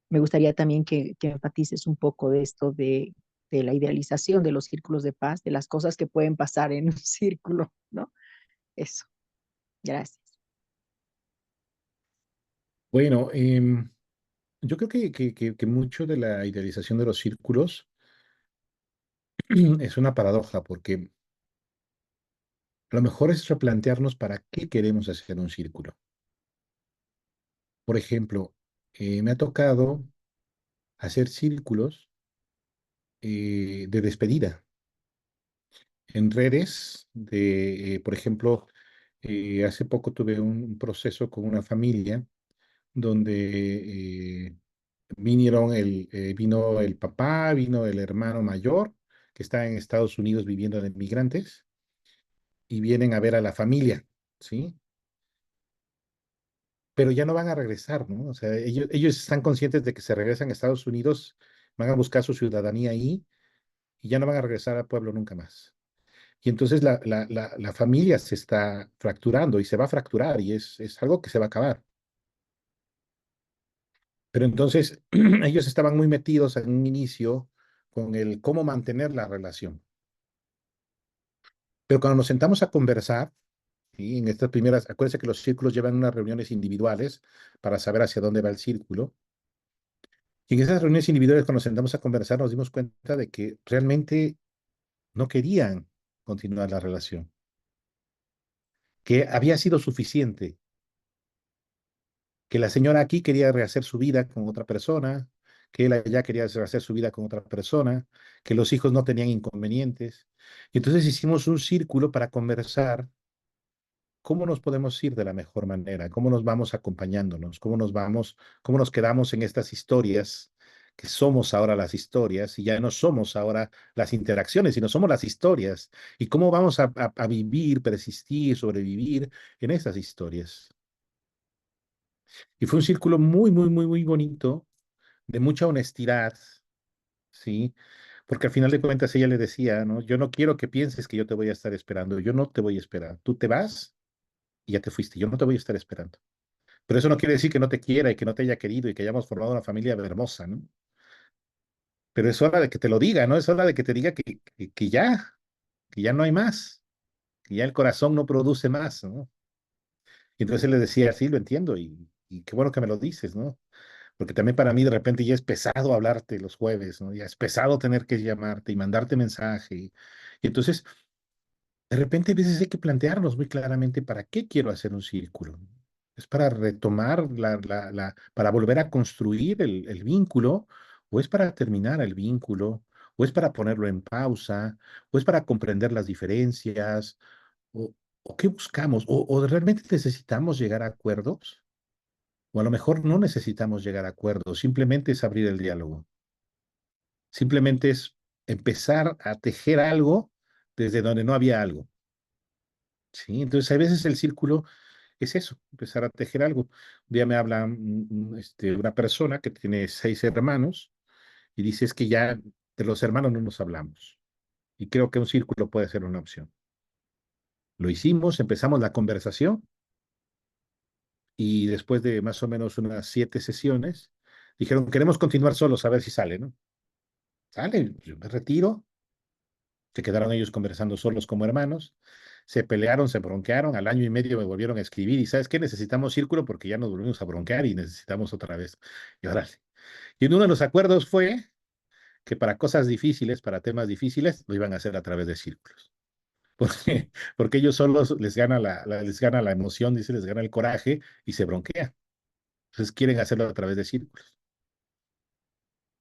me gustaría también que enfatices un poco de esto de la idealización de los círculos de paz, de las cosas que pueden pasar en un círculo, ¿no? Eso, gracias. Bueno, yo creo que mucho de la idealización de los círculos es una paradoja, porque lo mejor es replantearnos para qué queremos hacer un círculo. Por ejemplo, me ha tocado hacer círculos de despedida en redes por ejemplo, hace poco tuve un proceso con una familia donde vino el papá, vino el hermano mayor, que está en Estados Unidos viviendo de migrantes, y vienen a ver a la familia, ¿sí? Pero ya no van a regresar, ¿no? O sea, ellos están conscientes de que se regresan a Estados Unidos, van a buscar su ciudadanía ahí y ya no van a regresar al pueblo nunca más. Y entonces la familia se está fracturando y se va a fracturar y es algo que se va a acabar. Pero entonces ellos estaban muy metidos en un inicio con el cómo mantener la relación. Pero cuando nos sentamos a conversar, y en estas primeras, acuérdense que los círculos llevan unas reuniones individuales para saber hacia dónde va el círculo. Y en esas reuniones individuales, cuando nos sentamos a conversar, nos dimos cuenta de que realmente no querían continuar la relación, que había sido suficiente, que la señora aquí quería rehacer su vida con otra persona, que él allá quería rehacer su vida con otra persona, que los hijos no tenían inconvenientes. Y entonces hicimos un círculo para conversar ¿cómo nos podemos ir de la mejor manera? ¿Cómo nos vamos acompañándonos? ¿Cómo nos quedamos en estas historias que somos ahora las historias y ya no somos ahora las interacciones, sino somos las historias? ¿Y cómo vamos a vivir, persistir, sobrevivir en esas historias? Y fue un círculo muy, muy, muy, muy bonito, de mucha honestidad, ¿sí? Porque al final de cuentas ella le decía, ¿no? Yo no quiero que pienses que yo te voy a estar esperando, yo no te voy a esperar. Tú te vas y ya te fuiste, yo no te voy a estar esperando. Pero eso no quiere decir que no te quiera y que no te haya querido y que hayamos formado una familia hermosa, ¿no? Pero es hora de que te lo diga, ¿no? Es hora de que te diga que ya no hay más, que ya el corazón no produce más, ¿no? Y entonces él le decía, sí, lo entiendo y qué bueno que me lo dices, ¿no? Porque también para mí de repente ya es pesado hablarte los jueves, ¿no? Ya es pesado tener que llamarte y mandarte mensaje. Y entonces, de repente a veces hay que plantearnos muy claramente para qué quiero hacer un círculo. ¿Es para retomar para volver a construir el vínculo? ¿O es para terminar el vínculo? ¿O es para ponerlo en pausa? ¿O es para comprender las diferencias? ¿O, o qué buscamos? ¿O realmente necesitamos llegar a acuerdos? O a lo mejor no necesitamos llegar a acuerdos, simplemente es abrir el diálogo. Simplemente es empezar a tejer algo desde donde no había algo. ¿Sí? Entonces, a veces el círculo es eso, empezar a tejer algo. Un día me habla una persona que tiene 6 hermanos y dice es que ya de los hermanos no nos hablamos. Y creo que un círculo puede ser una opción. Lo hicimos, empezamos la conversación y después de más o menos unas 7 sesiones, dijeron, queremos continuar solos a ver si sale, ¿no? Sale, yo me retiro. Se quedaron ellos conversando solos como hermanos. Se pelearon, se bronquearon. Al año y medio me volvieron a escribir. Y ¿sabes qué? Necesitamos círculo porque ya nos volvimos a bronquear y necesitamos otra vez. Y órale. Y uno de los acuerdos fue que para cosas difíciles, para temas difíciles, lo iban a hacer a través de círculos. Porque ellos solos les gana la emoción, dice, les gana el coraje y se bronquean. Entonces quieren hacerlo a través de círculos.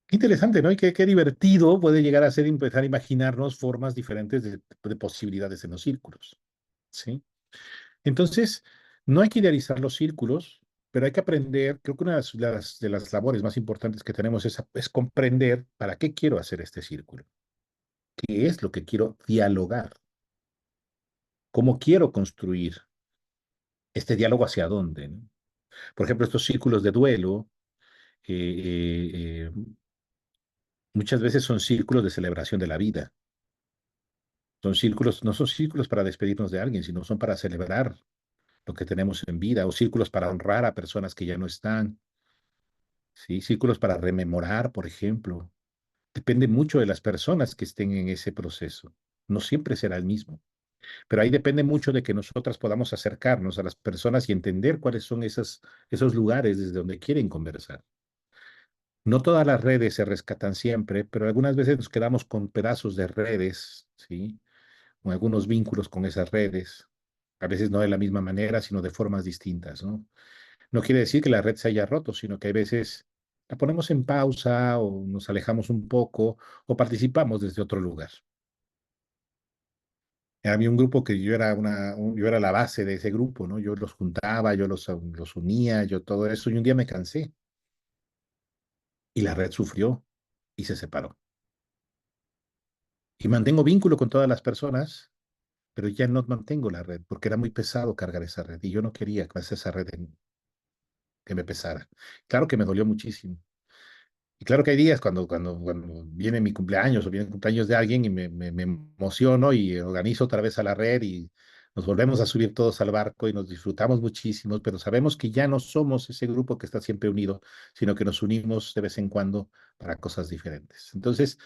Qué interesante, ¿no? Y qué divertido puede llegar a ser empezar a imaginarnos formas diferentes de posibilidades en los círculos, ¿sí? Entonces, no hay que idealizar los círculos, pero hay que aprender, creo que una de las labores más importantes que tenemos es comprender para qué quiero hacer este círculo, qué es lo que quiero dialogar, cómo quiero construir este diálogo hacia dónde, ¿no? Por ejemplo, estos círculos de duelo, muchas veces son círculos de celebración de la vida. Son círculos, no son círculos para despedirnos de alguien, sino son para celebrar lo que tenemos en vida, o círculos para honrar a personas que ya no están, ¿sí? Círculos para rememorar, por ejemplo. Depende mucho de las personas que estén en ese proceso. No siempre será el mismo, pero ahí depende mucho de que nosotras podamos acercarnos a las personas y entender cuáles son esos lugares desde donde quieren conversar. No todas las redes se rescatan siempre, pero algunas veces nos quedamos con pedazos de redes, ¿sí? Con algunos vínculos con esas redes. A veces no de la misma manera, sino de formas distintas, ¿no? No quiere decir que la red se haya roto, sino que hay veces la ponemos en pausa o nos alejamos un poco o participamos desde otro lugar. Había un grupo que yo era la base de ese grupo, ¿no? Yo los juntaba, los unía, yo todo eso, y un día me cansé y la red sufrió y se separó. Y mantengo vínculo con todas las personas, pero ya no mantengo la red porque era muy pesado cargar esa red y yo no quería que esa red que me pesara. Claro que me dolió muchísimo. Y claro que hay días cuando viene mi cumpleaños o viene el cumpleaños de alguien y me emociono y organizo otra vez a la red y nos volvemos a subir todos al barco y nos disfrutamos muchísimo, pero sabemos que ya no somos ese grupo que está siempre unido, sino que nos unimos de vez en cuando para cosas diferentes. Entonces,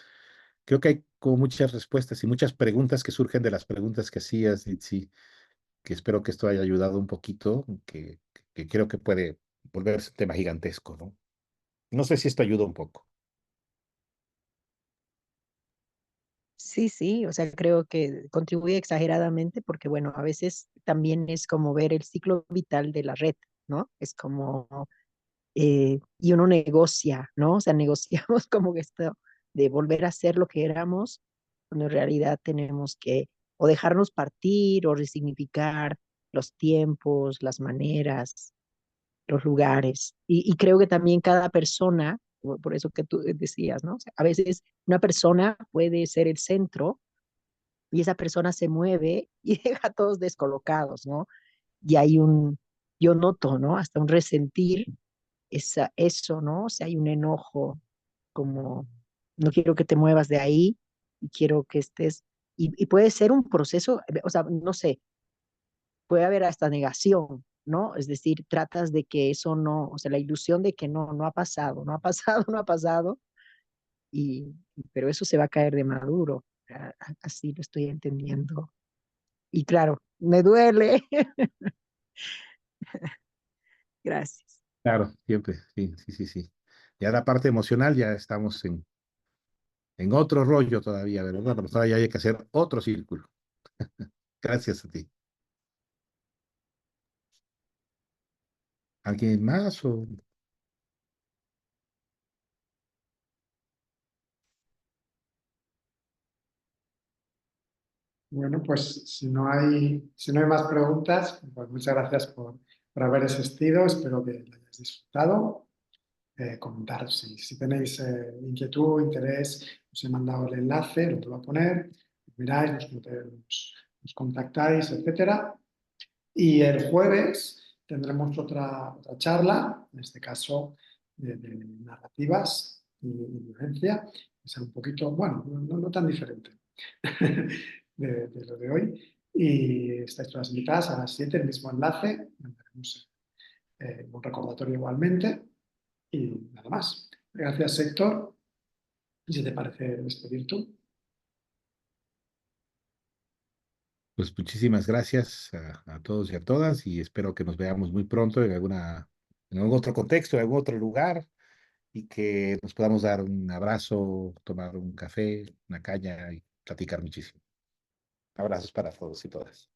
creo que hay como muchas respuestas y muchas preguntas que surgen de las preguntas que hacías, Litsi, que espero que esto haya ayudado un poquito, que creo que puede volverse un tema gigantesco, ¿no? No sé si esto ayuda un poco. Sí, sí, o sea, creo que contribuye exageradamente porque, bueno, a veces también es como ver el ciclo vital de la red, ¿no? Es como, y uno negocia, ¿no? O sea, negociamos como que esto de volver a ser lo que éramos, cuando en realidad tenemos que o dejarnos partir o resignificar los tiempos, las maneras, los lugares. Y creo que también cada persona, por eso que tú decías, ¿no? O sea, a veces una persona puede ser el centro y esa persona se mueve y deja a todos descolocados, ¿no? Y hay yo noto, ¿no? Hasta un resentir eso, ¿no? O sea, hay un enojo como, no quiero que te muevas de ahí y quiero que estés, y puede ser un proceso, o sea, no sé, puede haber hasta negación, ¿no? Es decir, tratas de que eso no, o sea, la ilusión de que no, no ha pasado, no ha pasado, no ha pasado, pero eso se va a caer de maduro. Así lo estoy entendiendo. Y claro, me duele. Gracias. Claro, siempre, sí, sí, sí, sí. Ya la parte emocional ya estamos en otro rollo todavía, ¿verdad? Pero todavía hay que hacer otro círculo. Gracias a ti. ¿Alguien más o...? Bueno, pues si no hay más preguntas, pues muchas gracias por haber asistido. Espero que lo hayáis disfrutado. Comentar si tenéis inquietud, interés, os he mandado el enlace, lo voy a poner, miráis, nos contactáis, etcétera. Y el jueves tendremos otra charla, en este caso de narrativas y violencia, que será un poquito, bueno, no tan diferente de lo de hoy. Y estáis todas invitadas a las 7, el mismo enlace, mandaremos un recordatorio igualmente. Y nada más. Gracias, Héctor. ¿Y si te parece despedir tú? Pues muchísimas gracias a todos y a todas y espero que nos veamos muy pronto en algún otro contexto, en algún otro lugar y que nos podamos dar un abrazo, tomar un café, una caña y platicar muchísimo. Abrazos para todos y todas.